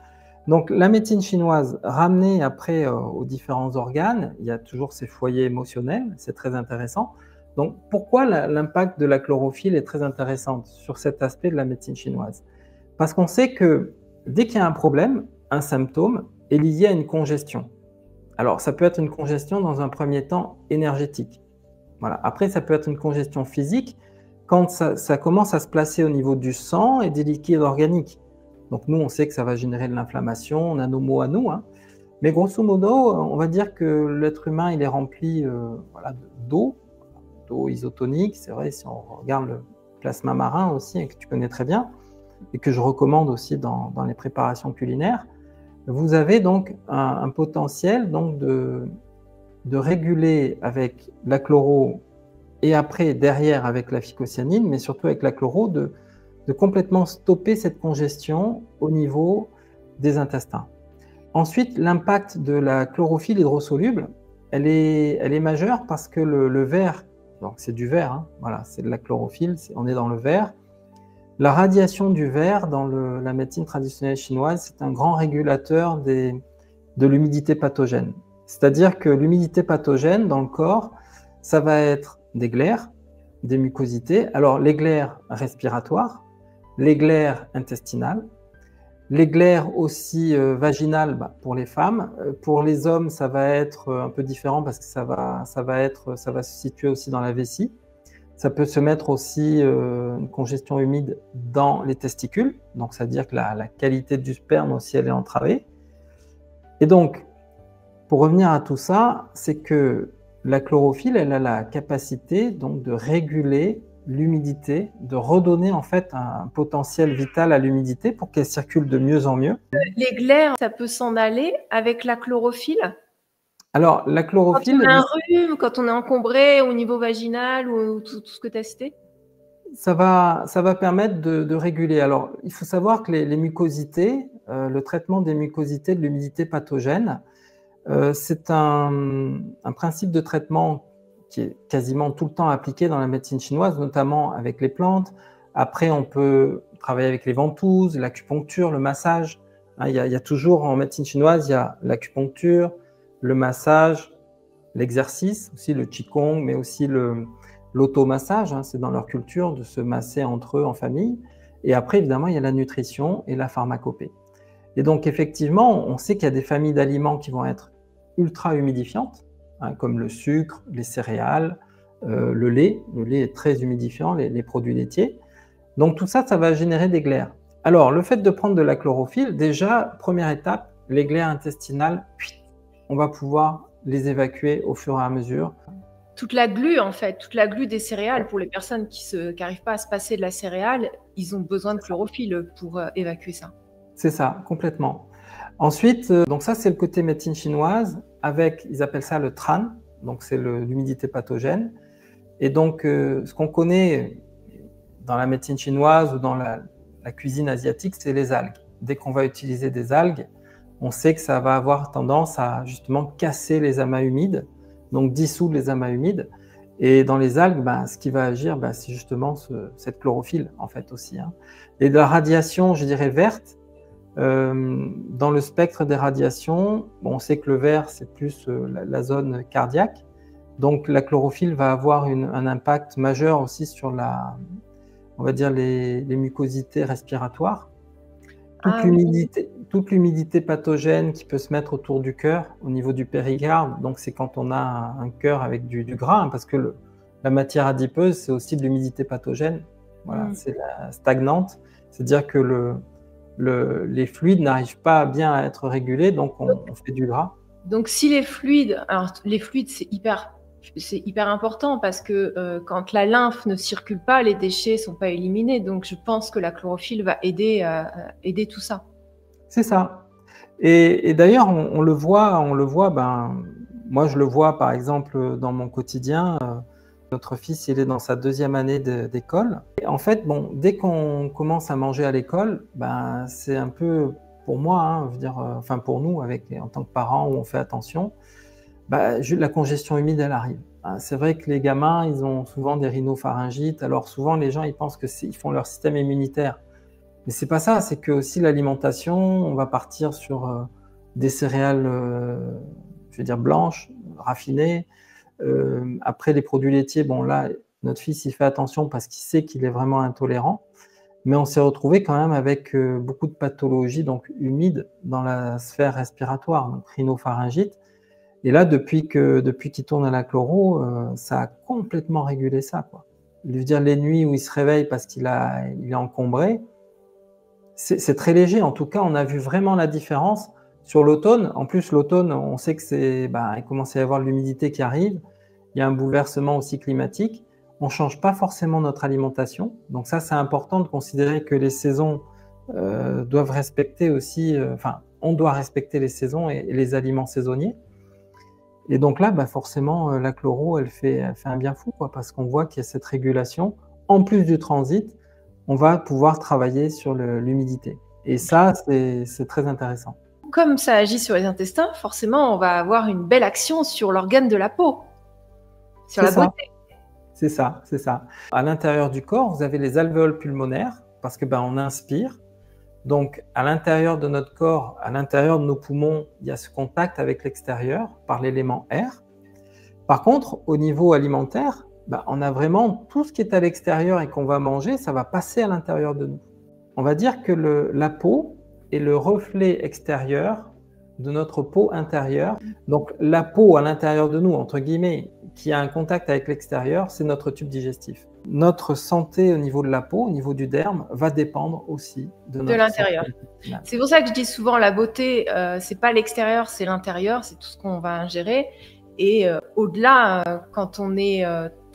Donc, la médecine chinoise, ramenée après aux différents organes, il y a toujours ces foyers émotionnels, c'est très intéressant. Donc, pourquoi l'impact de la chlorophylle est très intéressant sur cet aspect de la médecine chinoise? Parce qu'on sait que dès qu'il y a un problème, un symptôme est lié à une congestion. Alors, ça peut être une congestion dans un premier temps énergétique. Voilà. Après, ça peut être une congestion physique quand ça commence à se placer au niveau du sang et des liquides organiques. Donc nous, on sait que ça va générer de l'inflammation, on a nos mots à nous. Hein. Mais grosso modo, on va dire que l'être humain, il est rempli d'eau isotonique. C'est vrai, si on regarde le plasma marin aussi, et que tu connais très bien, et que je recommande aussi dans les préparations culinaires, vous avez donc un potentiel donc de réguler avec la chloro et après, derrière, avec la phycocyanine, mais surtout avec la chloro, de complètement stopper cette congestion au niveau des intestins. Ensuite, l'impact de la chlorophylle hydrosoluble, elle est majeure parce que le verre, donc c'est du verre, hein, voilà, c'est de la chlorophylle, on est dans le verre. La radiation du verre dans la médecine traditionnelle chinoise, c'est un grand régulateur de l'humidité pathogène. C'est-à-dire que l'humidité pathogène dans le corps, ça va être des glaires, des mucosités. Alors, les glaires respiratoires, les glaires intestinales, les glaires aussi vaginales pour les femmes. Pour les hommes, ça va être un peu différent parce que ça va se situer aussi dans la vessie. Ça peut se mettre aussi une congestion humide dans les testicules. Donc, ça veut dire que la qualité du sperme aussi, elle est entravée. Et donc, pour revenir à tout ça, c'est que la chlorophylle, elle a la capacité donc de réguler l'humidité, de redonner en fait un potentiel vital à l'humidité pour qu'elle circule de mieux en mieux. Les glaires, ça peut s'en aller avec la chlorophylle? Alors, la Quand on chlorophylle, a un rhume, quand on est encombré au niveau vaginal ou tout ce que tu as cité? ça va permettre de réguler. Alors, il faut savoir que les mucosités, le traitement des mucosités de l'humidité pathogène, c'est un principe de traitement qui est quasiment tout le temps appliqué dans la médecine chinoise, notamment avec les plantes. Après, on peut travailler avec les ventouses, l'acupuncture, le massage. Il y a toujours en médecine chinoise, il y a l'acupuncture, le massage, l'exercice, aussi le qigong, mais aussi l'automassage. C'est dans leur culture de se masser entre eux en famille. Et après, évidemment, il y a la nutrition et la pharmacopée. Et donc, effectivement, on sait qu'il y a des familles d'aliments qui vont être ultra humidifiantes, comme le sucre, les céréales, le lait. Le lait est très humidifiant, les produits laitiers. Donc, tout ça, ça va générer des glaires. Alors, le fait de prendre de la chlorophylle, déjà, première étape, les glaires intestinales, on va pouvoir les évacuer au fur et à mesure. Toute la glu, en fait, toute la glu des céréales, pour les personnes qui n'arrivent pas à se passer de la céréale, ils ont besoin de chlorophylle pour évacuer ça. C'est ça, complètement. Ensuite, donc ça, c'est le côté médecine chinoise avec, ils appellent ça le tran, donc c'est l'humidité pathogène. Et donc, ce qu'on connaît dans la médecine chinoise ou dans la cuisine asiatique, c'est les algues. Dès qu'on va utiliser des algues, on sait que ça va avoir tendance à justement casser les amas humides, donc dissoudre les amas humides. Et dans les algues, ce qui va agir, c'est justement cette chlorophylle, en fait, aussi. Et de la radiation, je dirais, verte, dans le spectre des radiations, on sait que le vert, c'est plus la zone cardiaque. Donc, la chlorophylle va avoir un impact majeur aussi sur on va dire, les mucosités respiratoires. Toute l'humidité pathogène qui peut se mettre autour du cœur, au niveau du péricarde, donc c'est quand on a un cœur avec du gras, parce que la matière adipeuse, c'est aussi de l'humidité pathogène. Voilà, c'est la stagnante, c'est-à-dire que les fluides n'arrivent pas bien à être régulés, donc on fait du gras. Donc si les fluides, alors les fluides c'est hyper important parce que quand la lymphe ne circule pas, les déchets ne sont pas éliminés. Donc je pense que la chlorophylle va aider tout ça. C'est ça. Et d'ailleurs, on le voit, moi je le vois par exemple dans mon quotidien. Notre fils, il est dans sa 2e année d'école. Et en fait, dès qu'on commence à manger à l'école, c'est un peu pour moi, je veux dire, enfin pour nous, en tant que parents, où on fait attention, la congestion humide, elle arrive. C'est vrai que les gamins, ils ont souvent des rhinopharyngites. Alors souvent, les gens, ils pensent qu'ils font leur système immunitaire. Mais c'est pas ça, c'est que aussi l'alimentation, on va partir sur des céréales, je veux dire, blanches, raffinées. Après, les produits laitiers, là, notre fils, il fait attention parce qu'il sait qu'il est vraiment intolérant. Mais on s'est retrouvé quand même avec beaucoup de pathologies donc humides dans la sphère respiratoire, donc rhinopharyngite. Et là, depuis qu'il tourne à la chloro, ça a complètement régulé ça, quoi. Je veux dire, les nuits où il se réveille parce qu'il est encombré, c'est très léger. En tout cas, on a vu vraiment la différence sur l'automne. En plus, l'automne, on sait que il commence à y avoir l'humidité qui arrive. Il y a un bouleversement aussi climatique. On ne change pas forcément notre alimentation. Donc ça, c'est important de considérer que les saisons doivent respecter aussi, on doit respecter les saisons et les aliments saisonniers. Et donc là, forcément, la chloro, elle fait un bien fou, quoi, parce qu'on voit qu'il y a cette régulation. En plus du transit, on va pouvoir travailler sur l'humidité. Et ça, c'est très intéressant. Comme ça agit sur les intestins, forcément, on va avoir une belle action sur l'organe de la peau, sur la beauté. C'est ça, c'est ça. À l'intérieur du corps, vous avez les alvéoles pulmonaires, parce que on inspire. Donc, à l'intérieur de notre corps, à l'intérieur de nos poumons, il y a ce contact avec l'extérieur par l'élément air. Par contre, au niveau alimentaire, on a vraiment tout ce qui est à l'extérieur et qu'on va manger, ça va passer à l'intérieur de nous. On va dire que la peau est le reflet extérieur de notre peau intérieure. Donc, la peau à l'intérieur de nous, entre guillemets, qui a un contact avec l'extérieur, c'est notre tube digestif. Notre santé au niveau de la peau, au niveau du derme, va dépendre aussi de l'intérieur. C'est pour ça que je dis souvent la beauté, c'est pas l'extérieur, c'est l'intérieur, c'est tout ce qu'on va ingérer. Et au-delà, quand on est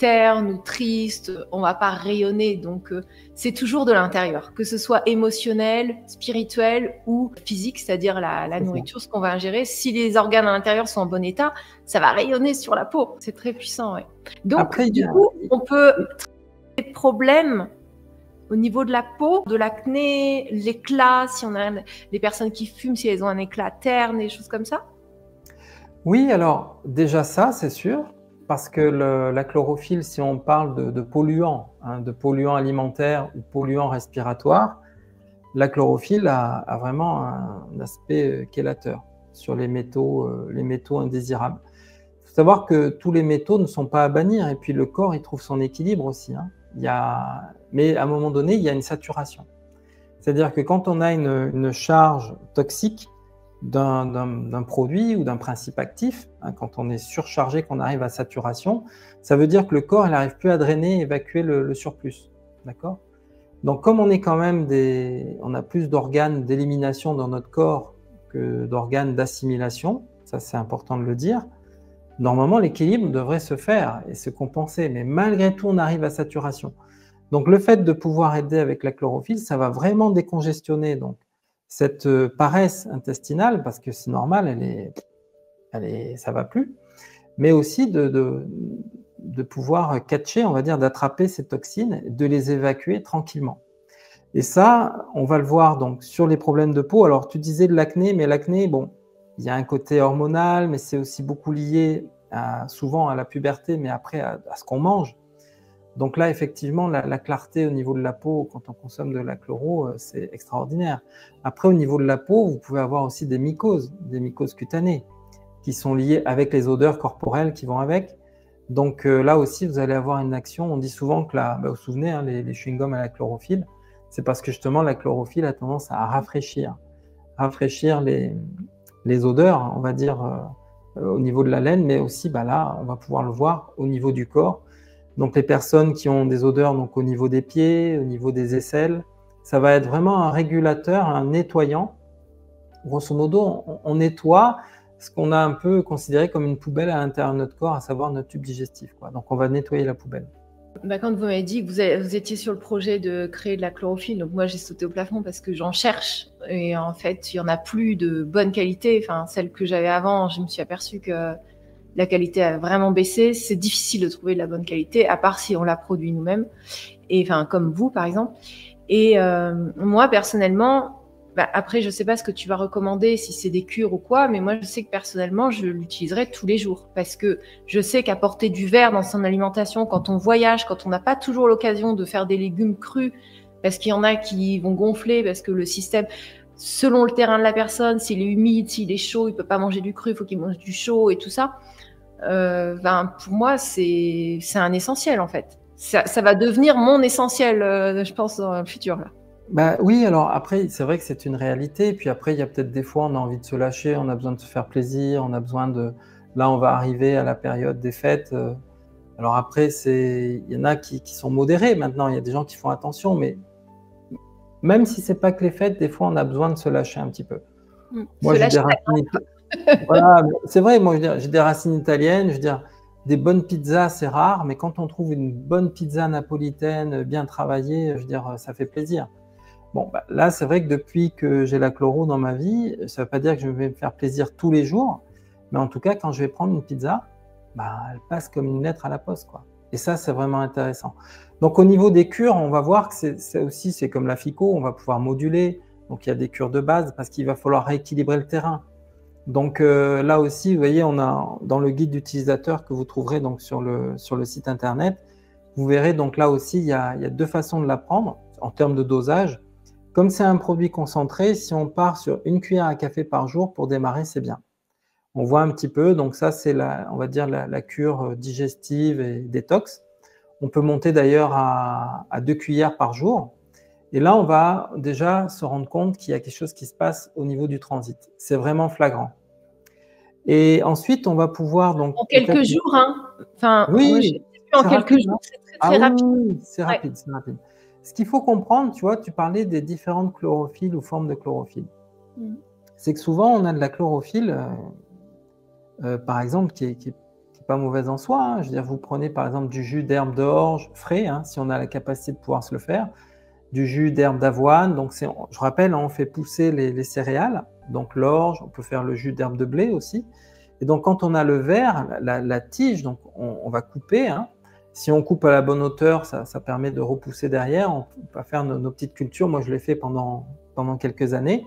terne ou triste, on va pas rayonner. Donc, c'est toujours de l'intérieur, que ce soit émotionnel, spirituel ou physique, c'est-à-dire la nourriture, ce qu'on va ingérer. Si les organes à l'intérieur sont en bon état, ça va rayonner sur la peau. C'est très puissant, ouais. Donc, Après, du coup, on peut traiter des problèmes au niveau de la peau, de l'acné, l'éclat, si on a les personnes qui fument, si elles ont un éclat terne, des choses comme ça. Oui, alors déjà ça, c'est sûr, parce que la chlorophylle, si on parle de polluants, hein, de polluants alimentaires ou polluants respiratoires, la chlorophylle a vraiment un aspect chélateur sur les métaux indésirables. Il faut savoir que tous les métaux ne sont pas à bannir, et puis le corps, il trouve son équilibre aussi, hein. Mais à un moment donné, il y a une saturation. C'est-à-dire que quand on a une charge toxique d'un produit ou d'un principe actif, hein, quand on est surchargé, qu'on arrive à saturation, ça veut dire que le corps n'arrive plus à drainer et évacuer le surplus. D'accord ? Donc comme on est quand même on a plus d'organes d'élimination dans notre corps que d'organes d'assimilation, ça c'est important de le dire, normalement l'équilibre devrait se faire et se compenser, mais malgré tout on arrive à saturation. Donc le fait de pouvoir aider avec la chlorophylle, ça va vraiment décongestionner donc cette paresse intestinale, parce que c'est normal, ça va plus, mais aussi de pouvoir catcher, on va dire, d'attraper ces toxines, de les évacuer tranquillement. Et ça, on va le voir donc sur les problèmes de peau. Alors tu disais de l'acné, mais l'acné, bon, il y a un côté hormonal, mais c'est aussi beaucoup lié souvent à la puberté, mais après à ce qu'on mange. Donc là, effectivement, la clarté au niveau de la peau, quand on consomme de la chloro, c'est extraordinaire. Après, au niveau de la peau, vous pouvez avoir aussi des mycoses cutanées, qui sont liées avec les odeurs corporelles qui vont avec. Donc là aussi, vous allez avoir une action. On dit souvent que vous vous souvenez, hein, les chewing-gums à la chlorophylle, c'est parce que justement la chlorophylle a tendance à rafraîchir les odeurs, on va dire, au niveau de la laine, mais aussi, là, on va pouvoir le voir au niveau du corps. Donc les personnes qui ont des odeurs donc, au niveau des pieds, au niveau des aisselles, ça va être vraiment un régulateur, un nettoyant. Grosso modo, on nettoie ce qu'on a un peu considéré comme une poubelle à l'intérieur de notre corps, à savoir notre tube digestif, quoi. Donc on va nettoyer la poubelle. Quand vous m'avez dit que vous étiez sur le projet de créer de la chlorophylle, donc moi j'ai sauté au plafond parce que j'en cherche et en fait il n'y en a plus de bonne qualité. Enfin, celle que j'avais avant, je me suis aperçue que la qualité a vraiment baissé. C'est difficile de trouver de la bonne qualité, à part si on la produit nous-mêmes, et enfin comme vous par exemple. Et moi personnellement, après je sais pas ce que tu vas recommander, si c'est des cures ou quoi, mais moi je sais que personnellement je l'utiliserai tous les jours parce que je sais qu'apporter du verre dans son alimentation quand on voyage, quand on n'a pas toujours l'occasion de faire des légumes crus, parce qu'il y en a qui vont gonfler parce que le système, selon le terrain de la personne, s'il est humide, s'il est chaud, il peut pas manger du cru, il faut qu'il mange du chaud et tout ça. Pour moi, c'est un essentiel en fait. Ça va devenir mon essentiel, je pense, dans le futur là. Oui, alors après, c'est vrai que c'est une réalité. Puis après, il y a peut-être des fois, on a envie de se lâcher, on a besoin de se faire plaisir, on a besoin de. Là, on va arriver à la période des fêtes. Alors après, il y en a qui sont modérés maintenant. Il y a des gens qui font attention, mais même si c'est pas que les fêtes, des fois, on a besoin de se lâcher un petit peu. Moi, j'ai des racines. Voilà, c'est vrai, moi j'ai des racines italiennes, je veux dire, des bonnes pizzas c'est rare, mais quand on trouve une bonne pizza napolitaine bien travaillée, je veux dire, ça fait plaisir. Bon, là c'est vrai que depuis que j'ai la chloro dans ma vie, ça ne veut pas dire que je vais me faire plaisir tous les jours, mais en tout cas quand je vais prendre une pizza, elle passe comme une lettre à la poste, quoi. Et ça c'est vraiment intéressant. Donc au niveau des cures, on va voir que c'est comme la FICO, on va pouvoir moduler, donc il y a des cures de base parce qu'il va falloir rééquilibrer le terrain. Donc là aussi, vous voyez, on a dans le guide d'utilisateur que vous trouverez donc sur le site internet, vous verrez donc là aussi, il y a deux façons de la prendre en termes de dosage. Comme c'est un produit concentré, si on part sur une cuillère à café par jour pour démarrer, c'est bien. On voit un petit peu, donc ça c'est on va dire la cure digestive et détox. On peut monter d'ailleurs à 2 cuillères par jour. Et là, on va déjà se rendre compte qu'il y a quelque chose qui se passe au niveau du transit. C'est vraiment flagrant. Et ensuite, on va pouvoir donc… En quelques jours, hein. Enfin, oui, moi, j'ai vu en quelques jours, c'est très rapide. Oui, c'est rapide, c'est rapide. Ce qu'il faut comprendre, tu vois, tu parlais des différentes chlorophylles ou formes de chlorophylle. C'est que souvent, on a de la chlorophylle, par exemple, qui est pas mauvais en soi, hein. Je veux dire, vous prenez par exemple du jus d'herbe d'orge frais, hein, si on a la capacité de pouvoir se le faire, du jus d'herbe d'avoine. Donc, je rappelle, hein, on fait pousser les céréales, donc l'orge, on peut faire le jus d'herbe de blé aussi. Et donc, quand on a le verre, la tige, donc on va couper, hein. Si on coupe à la bonne hauteur, ça permet de repousser derrière. On va faire nos petites cultures. Moi, je l'ai fait pendant quelques années.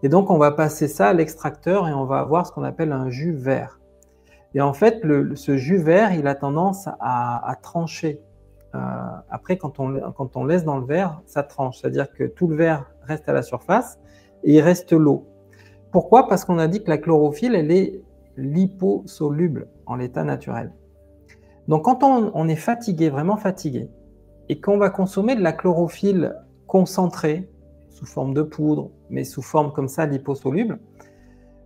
Et donc, on va passer ça à l'extracteur et on va avoir ce qu'on appelle un jus vert. Et en fait, ce jus vert, il a tendance à trancher. Après, quand on laisse dans le verre, ça tranche. C'est-à-dire que tout le verre reste à la surface et il reste l'eau. Pourquoi? Parce qu'on a dit que la chlorophylle, elle est liposoluble en l'état naturel. Donc, quand on est fatigué, vraiment fatigué, et qu'on va consommer de la chlorophylle concentrée, sous forme de poudre, mais sous forme comme ça liposoluble,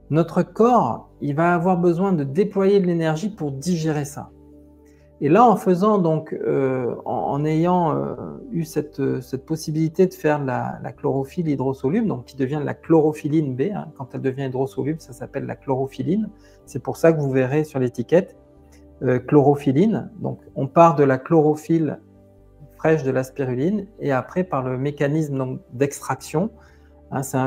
notre corps, il va avoir besoin de déployer de l'énergie pour digérer ça. Et là, en faisant donc, en ayant eu cette possibilité de faire de la chlorophylle hydrosoluble, donc qui devient de la chlorophyline B, hein, quand elle devient hydrosoluble, ça s'appelle la chlorophyline. C'est pour ça que vous verrez sur l'étiquette chlorophyline. Donc, on part de la chlorophylle fraîche de la spiruline et après, par le mécanisme d'extraction, hein, c'est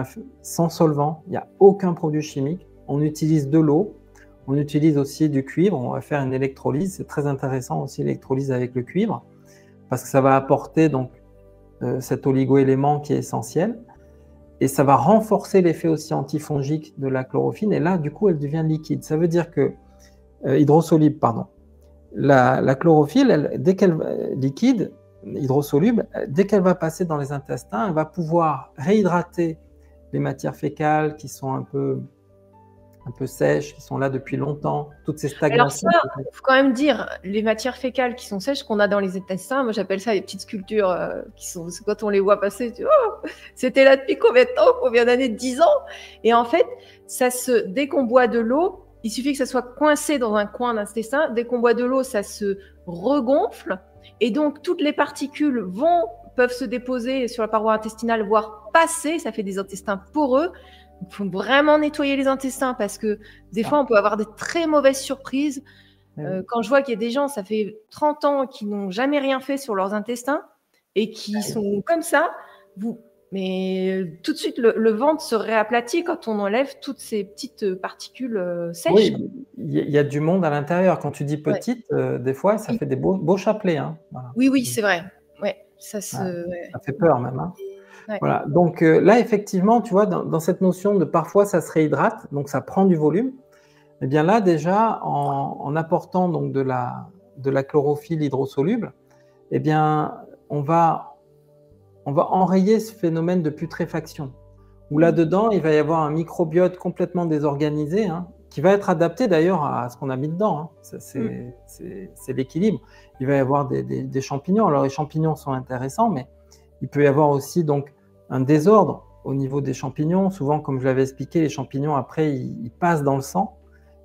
sans solvant, il n'y a aucun produit chimique. On utilise de l'eau, on utilise aussi du cuivre, on va faire une électrolyse. C'est très intéressant aussi l'électrolyse avec le cuivre parce que ça va apporter donc cet oligo-élément qui est essentiel et ça va renforcer l'effet aussi antifongique de la chlorophylle et là, du coup, elle devient liquide. Ça veut dire que hydrosoluble, pardon. La chlorophylle, dès qu'elle liquide, hydrosoluble, dès qu'elle va passer dans les intestins, elle va pouvoir réhydrater les matières fécales qui sont un peu sèches, qui sont là depuis longtemps, toutes ces stagnations. Alors ça, il faut quand même dire, les matières fécales qui sont sèches, qu'on a dans les intestins, moi j'appelle ça les petites sculptures qui sont, quand on les voit passer, tu vois, oh, c'était là depuis combien de temps, combien d'années, 10 ans. Et en fait, dès qu'on boit de l'eau, il suffit que ça soit coincé dans un coin d'intestin. Dès qu'on boit de l'eau, ça se regonfle. Et donc, toutes les particules peuvent se déposer sur la paroi intestinale, voire passer. Ça fait des intestins poreux. Il faut vraiment nettoyer les intestins parce que des fois, on peut avoir des très mauvaises surprises. Quand je vois qu'il y a des gens, ça fait 30 ans, qui n'ont jamais rien fait sur leurs intestins et qui sont comme ça, mais tout de suite, le ventre se réaplatit quand on enlève toutes ces petites particules sèches. Oui, il y a du monde à l'intérieur. Quand tu dis petite, des fois, ça fait des beaux chapelets. Hein. Voilà. Oui, c'est vrai. Ouais, ça fait peur même. Hein. Ouais. Voilà. Donc là, effectivement, tu vois, dans cette notion de parfois ça se réhydrate, donc ça prend du volume. Eh bien là, déjà, en apportant donc de la chlorophylle hydrosoluble, eh bien, on va enrayer ce phénomène de putréfaction, où là-dedans, il va y avoir un microbiote complètement désorganisé, hein, qui va être adapté d'ailleurs à ce qu'on a mis dedans. Hein. C'est l'équilibre. Il va y avoir des champignons. Alors, les champignons sont intéressants, mais il peut y avoir aussi donc un désordre au niveau des champignons. Souvent, comme je l'avais expliqué, les champignons, après, ils passent dans le sang.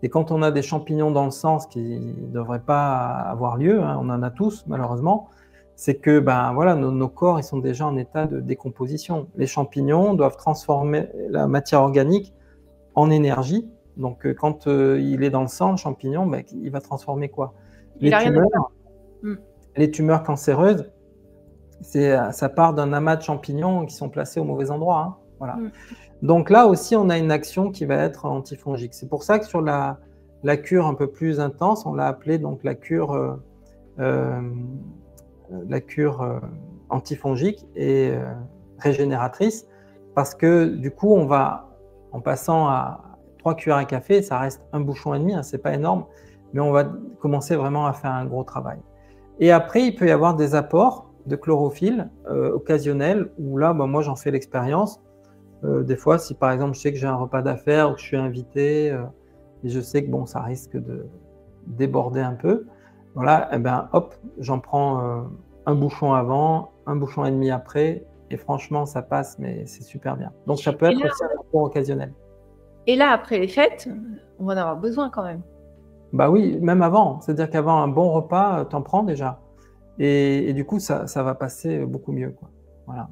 Et quand on a des champignons dans le sang, ce qui ne devrait pas avoir lieu, hein, on en a tous malheureusement, c'est que voilà, nos corps ils sont déjà en état de décomposition. Les champignons doivent transformer la matière organique en énergie. Donc quand il est dans le sang, le champignon, il va transformer quoi? Les tumeurs cancéreuses, ça part d'un amas de champignons qui sont placés au mauvais endroit. Hein, voilà. Donc là aussi, on a une action qui va être antifongique. C'est pour ça que sur la cure un peu plus intense, on l'a appelée donc la cure antifongique et régénératrice, parce que du coup, on va, en passant à 3 cuillères à café, ça reste 1,5 bouchon, hein, c'est pas énorme, mais on va commencer vraiment à faire un gros travail. Et après, il peut y avoir des apports de chlorophylle occasionnels, où là, moi, j'en fais l'expérience. Des fois, si par exemple, je sais que j'ai un repas d'affaires ou que je suis invité, et je sais que bon, ça risque de déborder un peu, voilà, et ben hop, j'en prends 1 bouchon avant, 1,5 bouchon après, et franchement, ça passe, mais c'est super bien. Donc, ça peut être aussi un apport occasionnel. Et là, après les fêtes, on va en avoir besoin quand même. Bah oui, même avant. C'est-à-dire qu'avant un bon repas, t'en prends déjà. Et du coup, ça va passer beaucoup mieux, quoi. Voilà.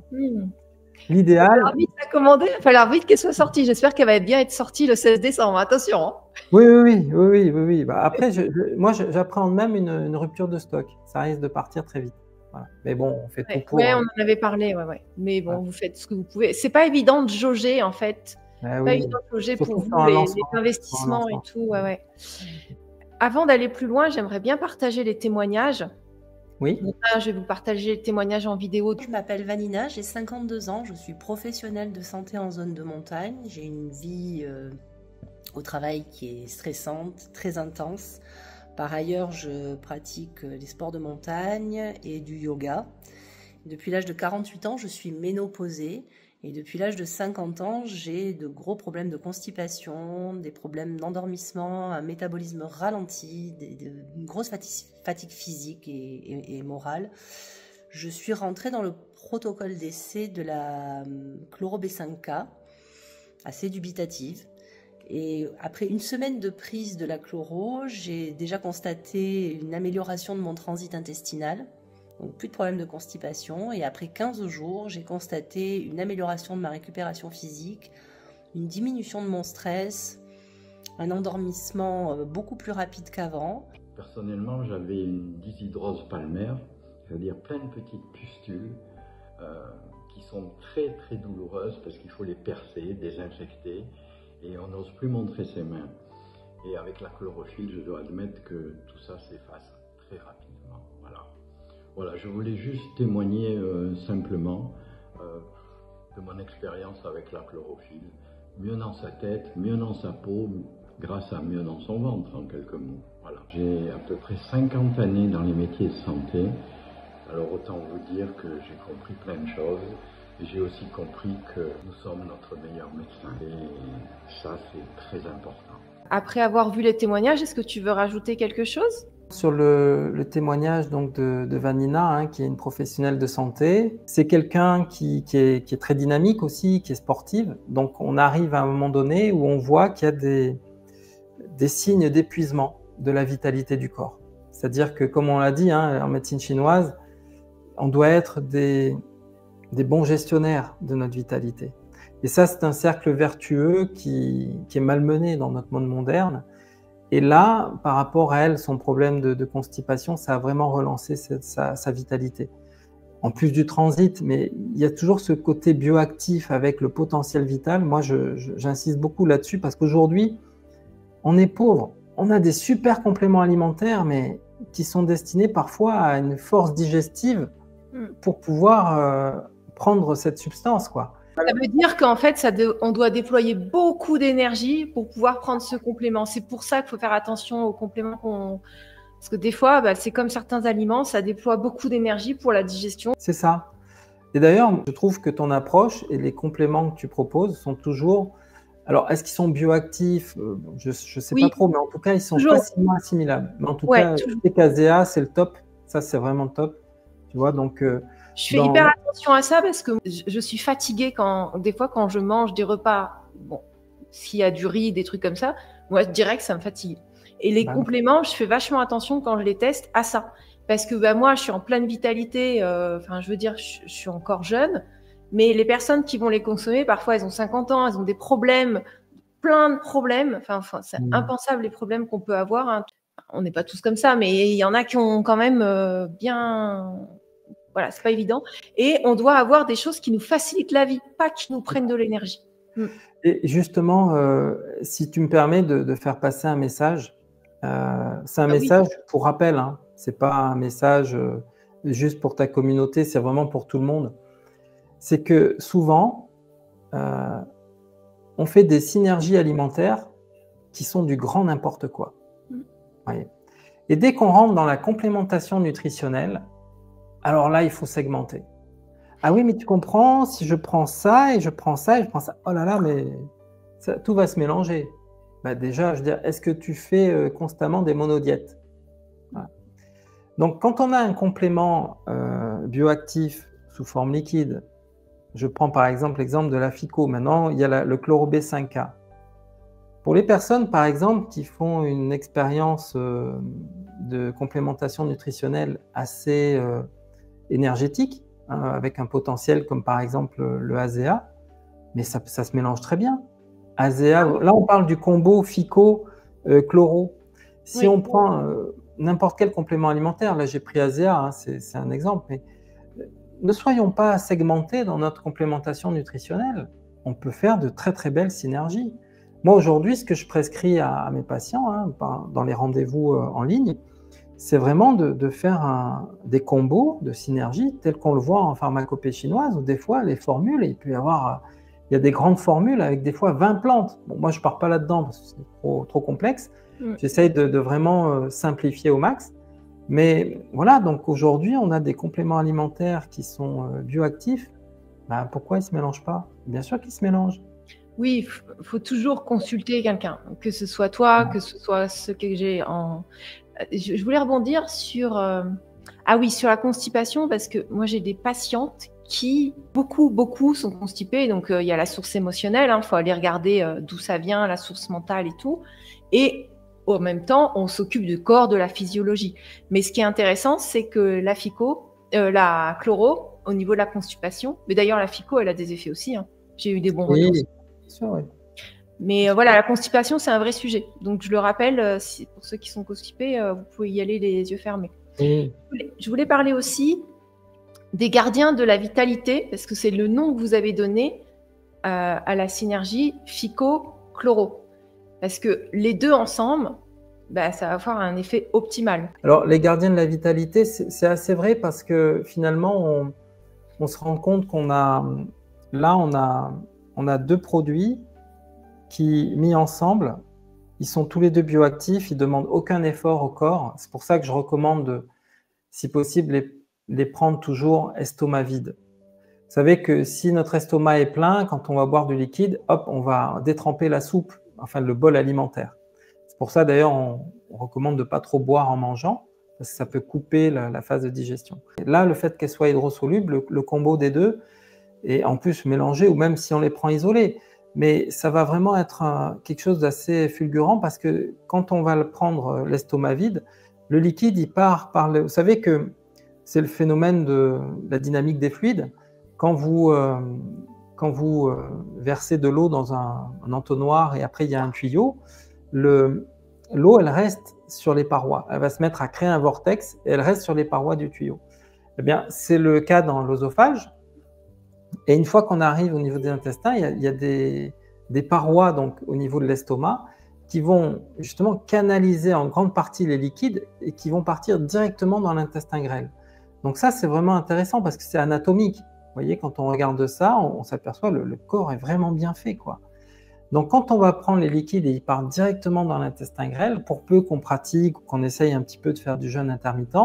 Il va L'idéal, falloir vite la commander, il va falloir vite qu'elle soit sortie. J'espère qu'elle va bien être sortie le 16 décembre. Attention, hein. oui. Bah, après, moi, j'appréhende même une rupture de stock. Ça risque de partir très vite. Voilà. Mais bon, on fait tout pour. Ouais, on en avait parlé, ouais. Mais bon, vous faites ce que vous pouvez. C'est pas évident de jauger, en fait. Ah Pas oui, évident de jauger surtout pour sur vous un les lancement. investissements et tout. Ouais. Avant d'aller plus loin, j'aimerais bien partager les témoignages. Oui. Donc là, je vais vous partager les témoignages en vidéo. Je m'appelle Vanina, j'ai 52 ans, je suis professionnelle de santé en zone de montagne. J'ai une vie au travail qui est stressante, très intense. Par ailleurs, je pratique les sports de montagne et du yoga. Depuis l'âge de 48 ans, je suis ménopausée. Et depuis l'âge de 50 ans, j'ai de gros problèmes de constipation, des problèmes d'endormissement, un métabolisme ralenti, une grosse fatigue physique et morale. Je suis rentrée dans le protocole d'essai de la chloro-B5K, assez dubitative. Et après une semaine de prise de la chloro, j'ai déjà constaté une amélioration de mon transit intestinal. Donc plus de problème de constipation, et après 15 jours, j'ai constaté une amélioration de ma récupération physique, une diminution de mon stress, un endormissement beaucoup plus rapide qu'avant. Personnellement, j'avais une dyshydrose palmaire, c'est-à-dire plein de petites pustules qui sont très très douloureuses parce qu'il faut les percer, désinfecter, et on n'ose plus montrer ses mains. Et avec la chlorophylle, je dois admettre que tout ça s'efface très rapidement. Voilà, je voulais juste témoigner simplement de mon expérience avec la chlorophylle. Mieux dans sa tête, mieux dans sa peau, grâce à mieux dans son ventre, en quelques mots. Voilà. J'ai à peu près 50 années dans les métiers de santé. Alors autant vous dire que j'ai compris plein de choses. Et j'ai aussi compris que nous sommes notre meilleur médecin. Et ça, c'est très important. Après avoir vu les témoignages, est-ce que tu veux rajouter quelque chose ? Sur le témoignage donc de Vanina, hein, qui est une professionnelle de santé, c'est quelqu'un qui est très dynamique aussi, qui est sportive. Donc on arrive à un moment donné où on voit qu'il y a des signes d'épuisement de la vitalité du corps. C'est-à-dire que, comme on l'a dit, hein, en médecine chinoise, on doit être des bons gestionnaires de notre vitalité. Et ça, c'est un cercle vertueux qui est malmené dans notre monde moderne. Et là, par rapport à elle, son problème de constipation, ça a vraiment relancé sa vitalité. En plus du transit, mais il y a toujours ce côté bioactif avec le potentiel vital. Moi, j'insiste beaucoup là-dessus parce qu'aujourd'hui, on est pauvre. On a des super compléments alimentaires, mais qui sont destinés parfois à une force digestive pour pouvoir prendre cette substance, quoi. Ça veut dire qu'en fait, on doit déployer beaucoup d'énergie pour pouvoir prendre ce complément. C'est pour ça qu'il faut faire attention aux compléments Parce que des fois, c'est comme certains aliments, ça déploie beaucoup d'énergie pour la digestion. C'est ça. Et d'ailleurs, je trouve que ton approche et les compléments que tu proposes sont toujours... Alors, est-ce qu'ils sont bioactifs ? Je ne sais pas trop, mais en tout cas, ils sont facilement assimilables. Mais en tout cas, les Casea, c'est le top. Ça, c'est vraiment top. Tu vois, donc... Je fais hyper attention à ça parce que je suis fatiguée des fois quand je mange des repas, bon, s'il y a du riz, des trucs comme ça, moi direct ça me fatigue. Et les compléments, je fais vachement attention quand je les teste à ça. Parce que moi je suis en pleine vitalité, je veux dire, je suis encore jeune, mais les personnes qui vont les consommer, parfois elles ont 50 ans, elles ont des problèmes, plein de problèmes, c'est impensable les problèmes qu'on peut avoir. Hein. On n'est pas tous comme ça, mais il y en a qui ont quand même bien... Voilà, c'est pas évident. Et on doit avoir des choses qui nous facilitent la vie, pas qui nous prennent de l'énergie. Et justement, si tu me permets de faire passer un message, c'est un message pour rappel, hein. C'est pas un message juste pour ta communauté, c'est vraiment pour tout le monde. C'est que souvent, on fait des synergies alimentaires qui sont du grand n'importe quoi. Ouais. Et dès qu'on rentre dans la complémentation nutritionnelle, alors là, il faut segmenter. Ah oui, mais tu comprends, si je prends ça et je prends ça et je prends ça, oh là là, mais ça, tout va se mélanger. Déjà, je veux dire, est-ce que tu fais constamment des monodiètes ? Voilà. Donc, quand on a un complément bioactif sous forme liquide, je prends par exemple l'exemple de la FICO. Maintenant, il y a le chloro-B5K. Pour les personnes, par exemple, qui font une expérience de complémentation nutritionnelle assez énergétique, avec un potentiel comme par exemple le ASEA, mais ça se mélange très bien. ASEA, là on parle du combo FICO-chloro. Si on prend n'importe quel complément alimentaire, là j'ai pris ASEA, hein, c'est un exemple, mais ne soyons pas segmentés dans notre complémentation nutritionnelle. On peut faire de très très belles synergies. Moi aujourd'hui, ce que je prescris à mes patients, hein, dans les rendez-vous en ligne, c'est vraiment de faire des combos de synergie tels qu'on le voit en pharmacopée chinoise, où des fois les formules, il y a des grandes formules avec des fois 20 plantes. Bon, moi je ne pars pas là-dedans parce que c'est trop complexe. J'essaye de vraiment simplifier au max. Mais voilà, donc aujourd'hui, on a des compléments alimentaires qui sont bioactifs. Ben, pourquoi ils ne se mélangent pas? Bien sûr qu'ils se mélangent. Oui, il faut toujours consulter quelqu'un, que ce soit toi, que ce soit ce que j'ai en... Je voulais rebondir sur sur la constipation, parce que moi, j'ai des patientes qui, beaucoup sont constipées. Donc, il y a la source émotionnelle, il faut aller regarder d'où ça vient, la source mentale et tout. Et en même temps, on s'occupe du corps, de la physiologie. Mais ce qui est intéressant, c'est que la chloro, au niveau de la constipation, mais d'ailleurs, la FICO, elle a des effets aussi. Hein. J'ai eu des bons retours. Oui, bien sûr, oui. Mais voilà, la constipation, c'est un vrai sujet. Donc, je le rappelle, pour ceux qui sont constipés, vous pouvez y aller les yeux fermés. Oui. Je voulais parler aussi des gardiens de la vitalité, parce que c'est le nom que vous avez donné à la synergie FICO-chloro. Parce que les deux ensemble, ça va avoir un effet optimal. Alors, les gardiens de la vitalité, c'est assez vrai parce que finalement, on se rend compte qu'on a... Là, on a deux produits qui, mis ensemble, ils sont tous les deux bioactifs, ils ne demandent aucun effort au corps. C'est pour ça que je recommande, si possible, les prendre toujours estomac vide. Vous savez que si notre estomac est plein, quand on va boire du liquide, hop, on va détremper la soupe, enfin le bol alimentaire. C'est pour ça d'ailleurs, on recommande de ne pas trop boire en mangeant, parce que ça peut couper la phase de digestion. Et là, le fait qu'elle soit hydrosoluble, le combo des deux, et en plus mélangé, ou même si on les prend isolés, mais ça va vraiment être quelque chose d'assez fulgurant parce que quand on va le prendre l'estomac vide, le liquide, il part par le... Vous savez que c'est le phénomène de la dynamique des fluides. Quand vous versez de l'eau dans un entonnoir et après il y a un tuyau, l'eau, elle reste sur les parois. Elle va se mettre à créer un vortex et elle reste sur les parois du tuyau. Eh bien, c'est le cas dans l'œsophage. Et une fois qu'on arrive au niveau des intestins, il y a des parois donc, au niveau de l'estomac qui vont justement canaliser en grande partie les liquides et qui vont partir directement dans l'intestin grêle. Donc ça, c'est vraiment intéressant parce que c'est anatomique. Vous voyez, quand on regarde ça, on s'aperçoit que le corps est vraiment bien fait, quoi. Donc quand on va prendre les liquides et ils partent directement dans l'intestin grêle, pour peu qu'on pratique ou qu'on essaye un petit peu de faire du jeûne intermittent,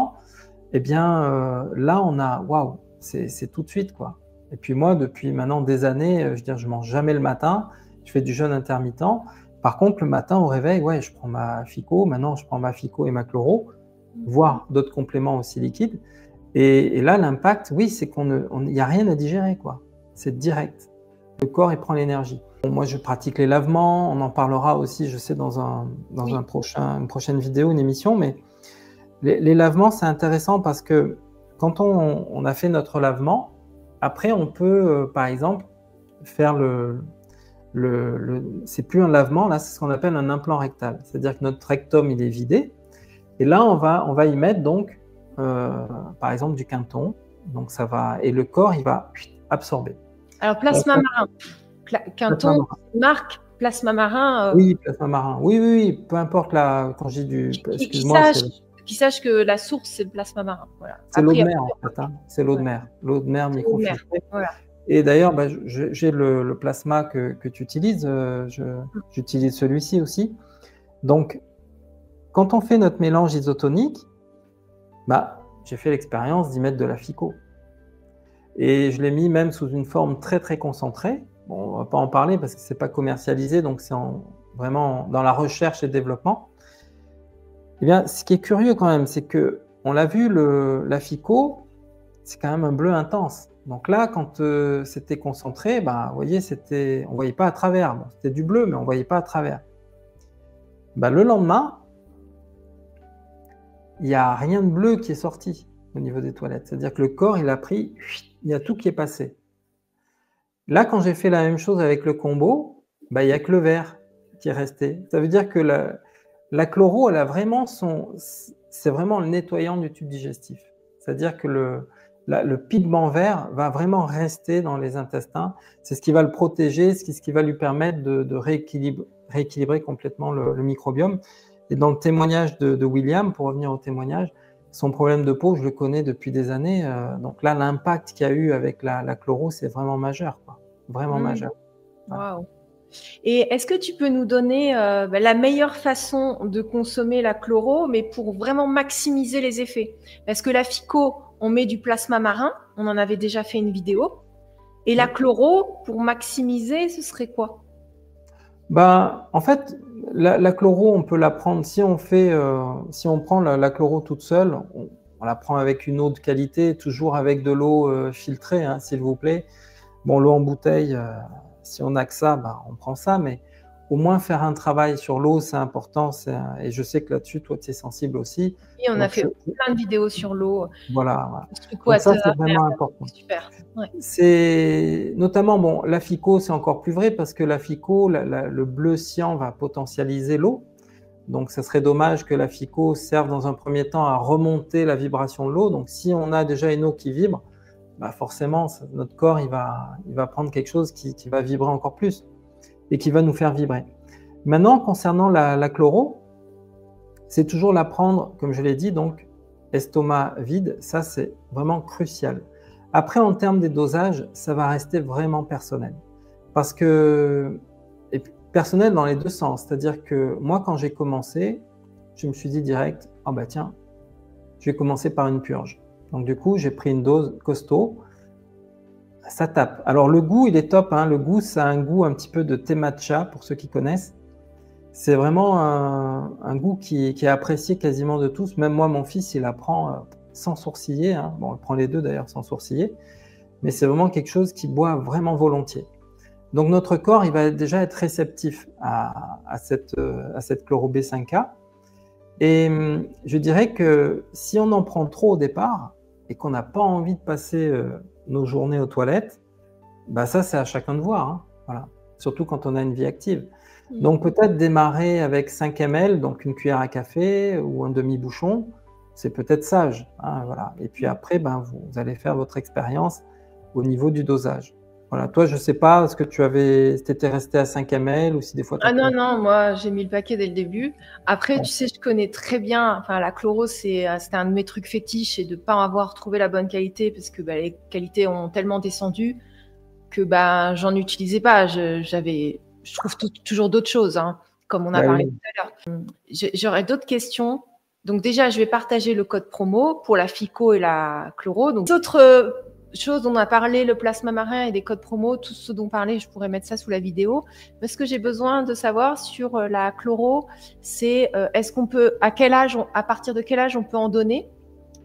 eh bien là, on a, waouh, c'est tout de suite, quoi. Et puis moi, depuis maintenant des années, je mange jamais le matin, je fais du jeûne intermittent. Par contre, le matin au réveil, ouais, je prends ma FICO, maintenant je prends ma FICO et ma chloro, voire d'autres compléments aussi liquides. Et là, l'impact, oui, c'est qu'il n'y a rien à digérer, quoi. C'est direct. Le corps, il prend l'énergie. Bon, moi, je pratique les lavements, on en parlera aussi, je sais, dans une prochaine vidéo, une émission, mais les lavements, c'est intéressant parce que quand on a fait notre lavement, après, on peut, par exemple, faire c'est plus un lavement, là, c'est ce qu'on appelle un implant rectal. C'est-à-dire que notre rectum, il est vidé. Et là, on va y mettre, donc, par exemple, du quinton. Donc, ça va... Et le corps, il va absorber. Alors, plasma marin. Quinton, marque plasma marin. Oui, plasma marin. Oui. Peu importe, là, quand je dis du... Excuse-moi. Qui sache que la source, c'est le plasma marin. Voilà. C'est l'eau de mer, en fait. Hein. C'est l'eau de mer. L'eau de mer microfiltrée. Voilà. Et d'ailleurs, j'ai le plasma que tu utilises. J'utilise celui-ci aussi. Donc, quand on fait notre mélange isotonique, j'ai fait l'expérience d'y mettre de la FICO. Et je l'ai mis même sous une forme très, très concentrée. Bon, on ne va pas en parler parce que ce n'est pas commercialisé, donc c'est vraiment dans la recherche et le développement. Eh bien, ce qui est curieux quand même, c'est qu'on l'a vu, la FICO, c'est quand même un bleu intense. Donc là, quand c'était concentré, vous voyez, on ne voyait pas à travers. Bon, c'était du bleu, mais on ne voyait pas à travers. Le lendemain, il n'y a rien de bleu qui est sorti. au niveau des toilettes. C'est-à-dire que le corps, il a pris, il y a tout qui est passé. Là, quand j'ai fait la même chose avec le combo, bah, il n'y a que le vert qui est resté. Ça veut dire que la chloro, elle a vraiment c'est vraiment le nettoyant du tube digestif. C'est-à-dire que le pigment vert va vraiment rester dans les intestins. C'est ce qui va le protéger, ce qui va lui permettre de rééquilibrer complètement le microbiome. Et dans le témoignage de William, pour revenir au témoignage, son problème de peau, je le connais depuis des années. Donc là, l'impact qu'il y a eu avec la chloro, c'est vraiment majeur, quoi. Vraiment majeur. Voilà. Wow. Et est-ce que tu peux nous donner la meilleure façon de consommer la chloro, mais pour vraiment maximiser les effets? Parce que la FICO, on met du plasma marin, on en avait déjà fait une vidéo. Et la chloro, pour maximiser, ce serait quoi? Ben, en fait, la chloro, on peut la prendre si on prend la chloro toute seule, on la prend avec une eau de qualité, toujours avec de l'eau filtrée, hein, s'il vous plaît. Bon, l'eau en bouteille, si on n'a que ça, ben, on prend ça, mais au moins faire un travail sur l'eau, c'est important. Et je sais que là-dessus, toi, tu es sensible aussi. Oui, on a fait plein de vidéos sur l'eau. Voilà. Donc ça, c'est vraiment important. Super. Ouais. C'est notamment, bon, la FICO, c'est encore plus vrai parce que la FICO, le bleu cyan va potentialiser l'eau. Donc, ça serait dommage que la FICO serve dans un premier temps à remonter la vibration de l'eau. Donc, si on a déjà une eau qui vibre, bah forcément, notre corps, il va prendre quelque chose qui va vibrer encore plus et qui va nous faire vibrer. Maintenant, concernant la chloro, c'est toujours la prendre, comme je l'ai dit, donc estomac vide, ça c'est vraiment crucial. Après, en termes des dosages, ça va rester vraiment personnel. Parce que, et personnel dans les deux sens, c'est-à-dire que moi, quand j'ai commencé, je me suis dit direct, ah bah tiens, je vais commencer par une purge. Donc du coup, j'ai pris une dose costaud. Ça tape. Alors le goût, il est top, hein. Le goût, ça a un goût un petit peu de thé matcha, pour ceux qui connaissent. C'est vraiment un goût qui est apprécié quasiment de tous. Même moi, mon fils, il la prend sans sourciller, hein. Bon, il prend les deux d'ailleurs sans sourciller. Mais c'est vraiment quelque chose qu'il boit vraiment volontiers. Donc notre corps, il va déjà être réceptif à cette chloro B5K. Et je dirais que si on en prend trop au départ et qu'on n'a pas envie de passer nos journées aux toilettes, bah ça c'est à chacun de voir, hein. Voilà. Surtout quand on a une vie active. Donc peut-être démarrer avec 5 ml, donc une cuillère à café ou un demi-bouchon, c'est peut-être sage, hein, voilà. Et puis après, ben, vous allez faire votre expérience au niveau du dosage. Voilà. Toi, je ne sais pas, est-ce que si tu étais resté à 5 ml ou si des fois… Ah non, moi j'ai mis le paquet dès le début. Après, tu sais, je connais très bien, enfin la chloro, c'était un de mes trucs fétiches et de ne pas avoir trouvé la bonne qualité parce que les qualités ont tellement descendu que j'en utilisais pas. Je trouve toujours d'autres choses, hein, comme on a parlé tout à l'heure. J'aurais d'autres questions. Donc déjà, je vais partager le code promo pour la FICO et la chloro. Donc d'autres choses dont on a parlé, le plasma marin et des codes promo, tout ce dont on parlait, je pourrais mettre ça sous la vidéo. Mais ce que j'ai besoin de savoir sur la chloro, c'est est-ce qu'on peut, à partir de quel âge on peut en donner,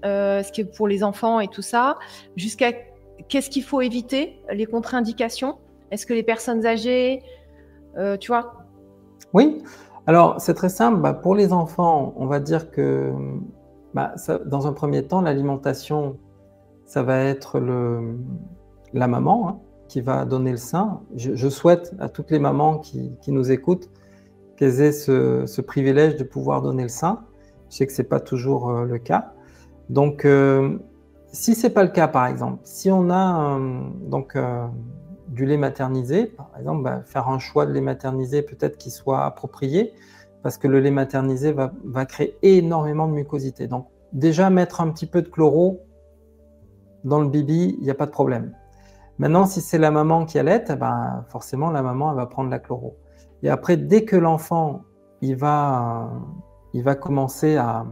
ce qui est pour les enfants et tout ça, jusqu'à qu'est-ce qu'il faut éviter, les contre-indications. Est-ce que les personnes âgées, tu vois? Oui, alors c'est très simple. Pour les enfants, on va dire que dans un premier temps, l'alimentation, ça va être la maman, hein, qui va donner le sein. Je souhaite à toutes les mamans qui nous écoutent qu'elles aient ce privilège de pouvoir donner le sein. Je sais que ce n'est pas toujours le cas. Donc, si ce n'est pas le cas, par exemple, si on a du lait maternisé, par exemple, faire un choix de lait maternisé peut-être qui soit approprié, parce que le lait maternisé va créer énormément de mucosité. Donc, déjà mettre un petit peu de chloro dans le bibi, il n'y a pas de problème. Maintenant, si c'est la maman qui allait, forcément, la maman, elle va prendre la chloro. Et après, dès que l'enfant, il va commencer à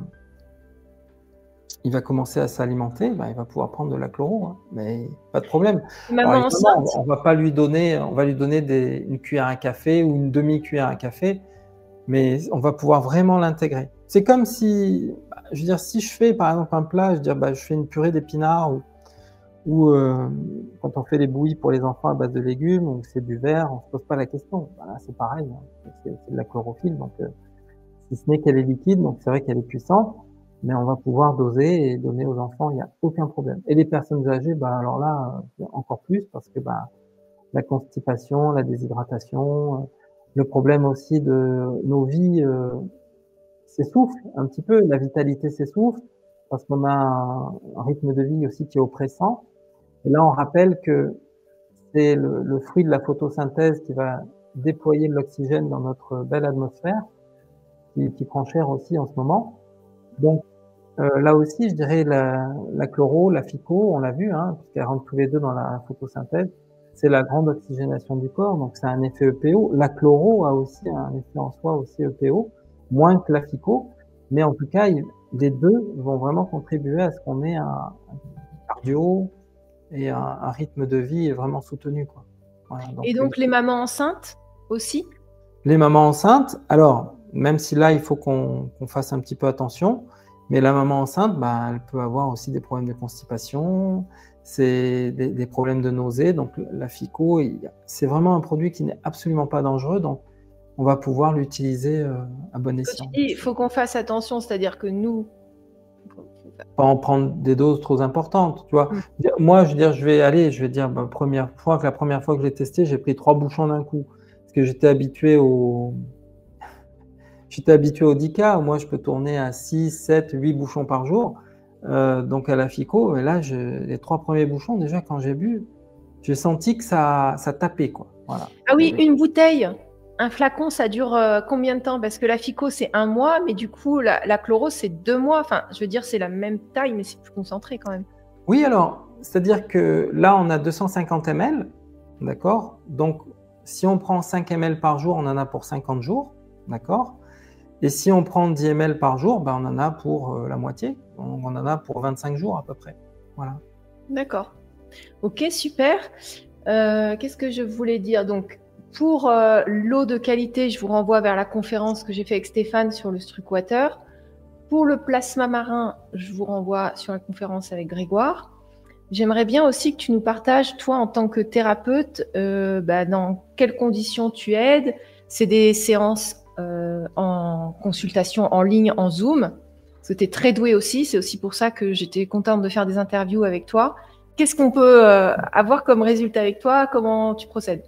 s'alimenter, il va pouvoir prendre de la chloro, hein, mais pas de problème. Alors, on va pas lui donner, on va lui donner une cuillère à café ou une demi-cuillère à café, mais on va pouvoir vraiment l'intégrer. C'est comme si, je veux dire, si je fais par exemple un plat, je veux dire, je fais une purée d'épinards ou quand on fait des bouillies pour les enfants à base de légumes ou c'est du verre, on se pose pas la question. Voilà, c'est pareil, hein, c'est de la chlorophylle, donc si ce n'est qu'elle est liquide, donc c'est vrai qu'elle est puissante. mais on va pouvoir doser et donner aux enfants, il n'y a aucun problème. Et les personnes âgées, bah, alors là, encore plus parce que bah, la constipation, la déshydratation, le problème aussi de nos vies s'essouffle un petit peu, la vitalité s'essouffle parce qu'on a un rythme de vie aussi qui est oppressant. Et là, on rappelle que c'est le fruit de la photosynthèse qui va déployer de l'oxygène dans notre belle atmosphère, qui prend cher aussi en ce moment. Donc, là aussi, je dirais la chloro, la phyco, on l'a vu, hein, puisqu'elles rentrent tous les deux dans la photosynthèse, c'est la grande oxygénation du corps, donc c'est un effet EPO. La chloro a aussi un effet en soi aussi EPO, moins que la phyco, mais en tout cas, les deux vont vraiment contribuer à ce qu'on ait un cardio et un rythme de vie vraiment soutenu, quoi. Voilà, Et donc les mamans enceintes aussi? Les mamans enceintes, alors, même si là, il faut qu'on fasse un petit peu attention, mais la maman enceinte, bah, elle peut avoir aussi des problèmes de constipation, c'est des problèmes de nausée. Donc la FICO, c'est vraiment un produit qui n'est absolument pas dangereux, donc on va pouvoir l'utiliser à bon escient. Il faut qu'on fasse attention, c'est-à-dire que nous... Pas en prendre des doses trop importantes, tu vois. Moi, je vais dire, la première fois que je l'ai testé, j'ai pris 3 bouchons d'un coup, parce que j'étais habitué au 10K. Moi, je peux tourner à 6, 7, 8 bouchons par jour. Donc à la FICO, et là, les 3 premiers bouchons, déjà, quand j'ai bu, j'ai senti que ça tapait, quoi. Voilà. Ah oui, une bouteille, un flacon, ça dure combien de temps? Parce que la FICO, c'est 1 mois, mais du coup, la chloro, c'est 2 mois. Enfin, je veux dire, c'est la même taille, mais c'est plus concentré quand même. Oui, alors, c'est-à-dire que là, on a 250 ml, d'accord? Donc, si on prend 5 ml par jour, on en a pour 50 jours, d'accord? Et si on prend 10 ml par jour, ben, on en a pour la moitié. On en a pour 25 jours à peu près. Voilà. D'accord. Ok, super. Qu'est-ce que je voulais dire? Donc, pour l'eau de qualité, je vous renvoie vers la conférence que j'ai fait avec Stéphane sur le Struc Water. Pour le plasma marin, je vous renvoie sur la conférence avec Grégoire. J'aimerais bien aussi que tu nous partages, toi, en tant que thérapeute, dans quelles conditions tu aides. C'est des séances en consultation en ligne, en Zoom. Parce que tu es très doué aussi. C'est aussi pour ça que j'étais contente de faire des interviews avec toi. Qu'est-ce qu'on peut avoir comme résultat avec toi? Comment tu procèdes?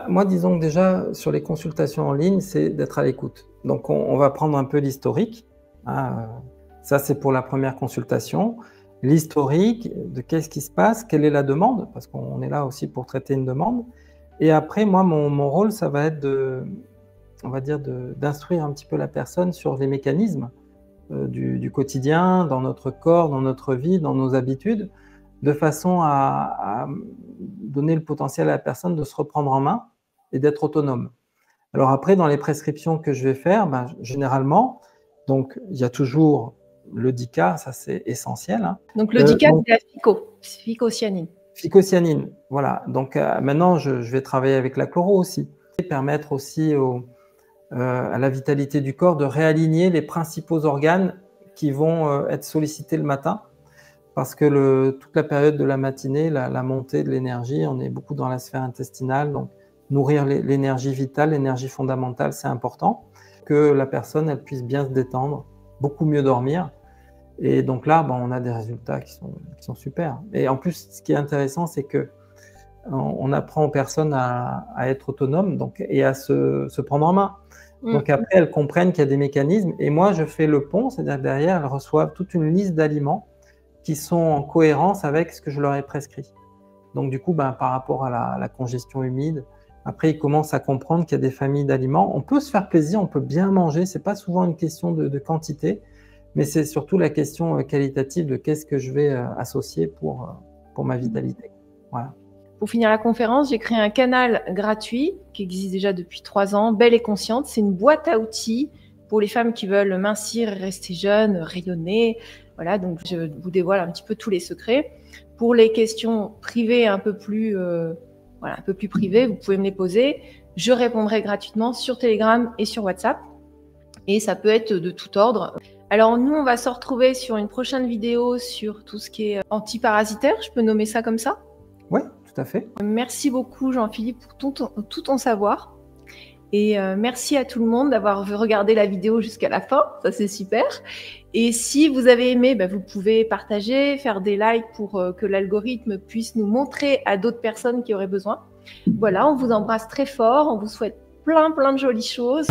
Moi, disons que déjà, sur les consultations en ligne, c'est d'être à l'écoute. Donc, on va prendre un peu l'historique. Ça, c'est pour la première consultation. L'historique de qu'est-ce qui se passe, quelle est la demande, parce qu'on est là aussi pour traiter une demande. Et après, moi, mon rôle, ça va être d'instruire un petit peu la personne sur les mécanismes du quotidien, dans notre corps, dans notre vie, dans nos habitudes, de façon à donner le potentiel à la personne de se reprendre en main et d'être autonome. Alors après, dans les prescriptions que je vais faire, généralement, donc il y a toujours le 10K, ça c'est essentiel. Hein. Donc le 10K, c'est la phycocyanine. Phycocyanine, voilà. Donc maintenant, je vais travailler avec la chloro aussi. Et permettre aussi à la vitalité du corps de réaligner les principaux organes qui vont être sollicités le matin. Parce que toute la période de la matinée, la montée de l'énergie, on est beaucoup dans la sphère intestinale, donc nourrir l'énergie vitale, l'énergie fondamentale, c'est important. Que la personne, elle puisse bien se détendre, beaucoup mieux dormir. Et donc là, on a des résultats qui sont super. Et en plus, ce qui est intéressant, c'est que on apprend aux personnes à être autonomes et à se prendre en main. Donc après, elles comprennent qu'il y a des mécanismes. Et moi, je fais le pont, c'est-à-dire que derrière, elles reçoivent toute une liste d'aliments qui sont en cohérence avec ce que je leur ai prescrit. Donc du coup, par rapport à la congestion humide, après, ils commencent à comprendre qu'il y a des familles d'aliments. On peut se faire plaisir, on peut bien manger. C'est pas souvent une question de quantité, mais c'est surtout la question qualitative de qu'est-ce que je vais associer pour ma vitalité. Voilà. Pour finir la conférence, j'ai créé un canal gratuit qui existe déjà depuis 3 ans, Belle et Consciente. C'est une boîte à outils pour les femmes qui veulent mincir, rester jeunes, rayonner. Voilà, donc je vous dévoile un petit peu tous les secrets. Pour les questions privées un peu plus privées, vous pouvez me les poser. Je répondrai gratuitement sur Telegram et sur WhatsApp. Et ça peut être de tout ordre. Alors nous, on va se retrouver sur une prochaine vidéo sur tout ce qui est antiparasitaire. Je peux nommer ça comme ça? Oui, tout à fait. Merci beaucoup Jean-Philippe pour tout ton savoir. Et merci à tout le monde d'avoir regardé la vidéo jusqu'à la fin, ça c'est super. Et si vous avez aimé, vous pouvez partager, faire des likes pour que l'algorithme puisse nous montrer à d'autres personnes qui auraient besoin. Voilà, on vous embrasse très fort, on vous souhaite plein de jolies choses.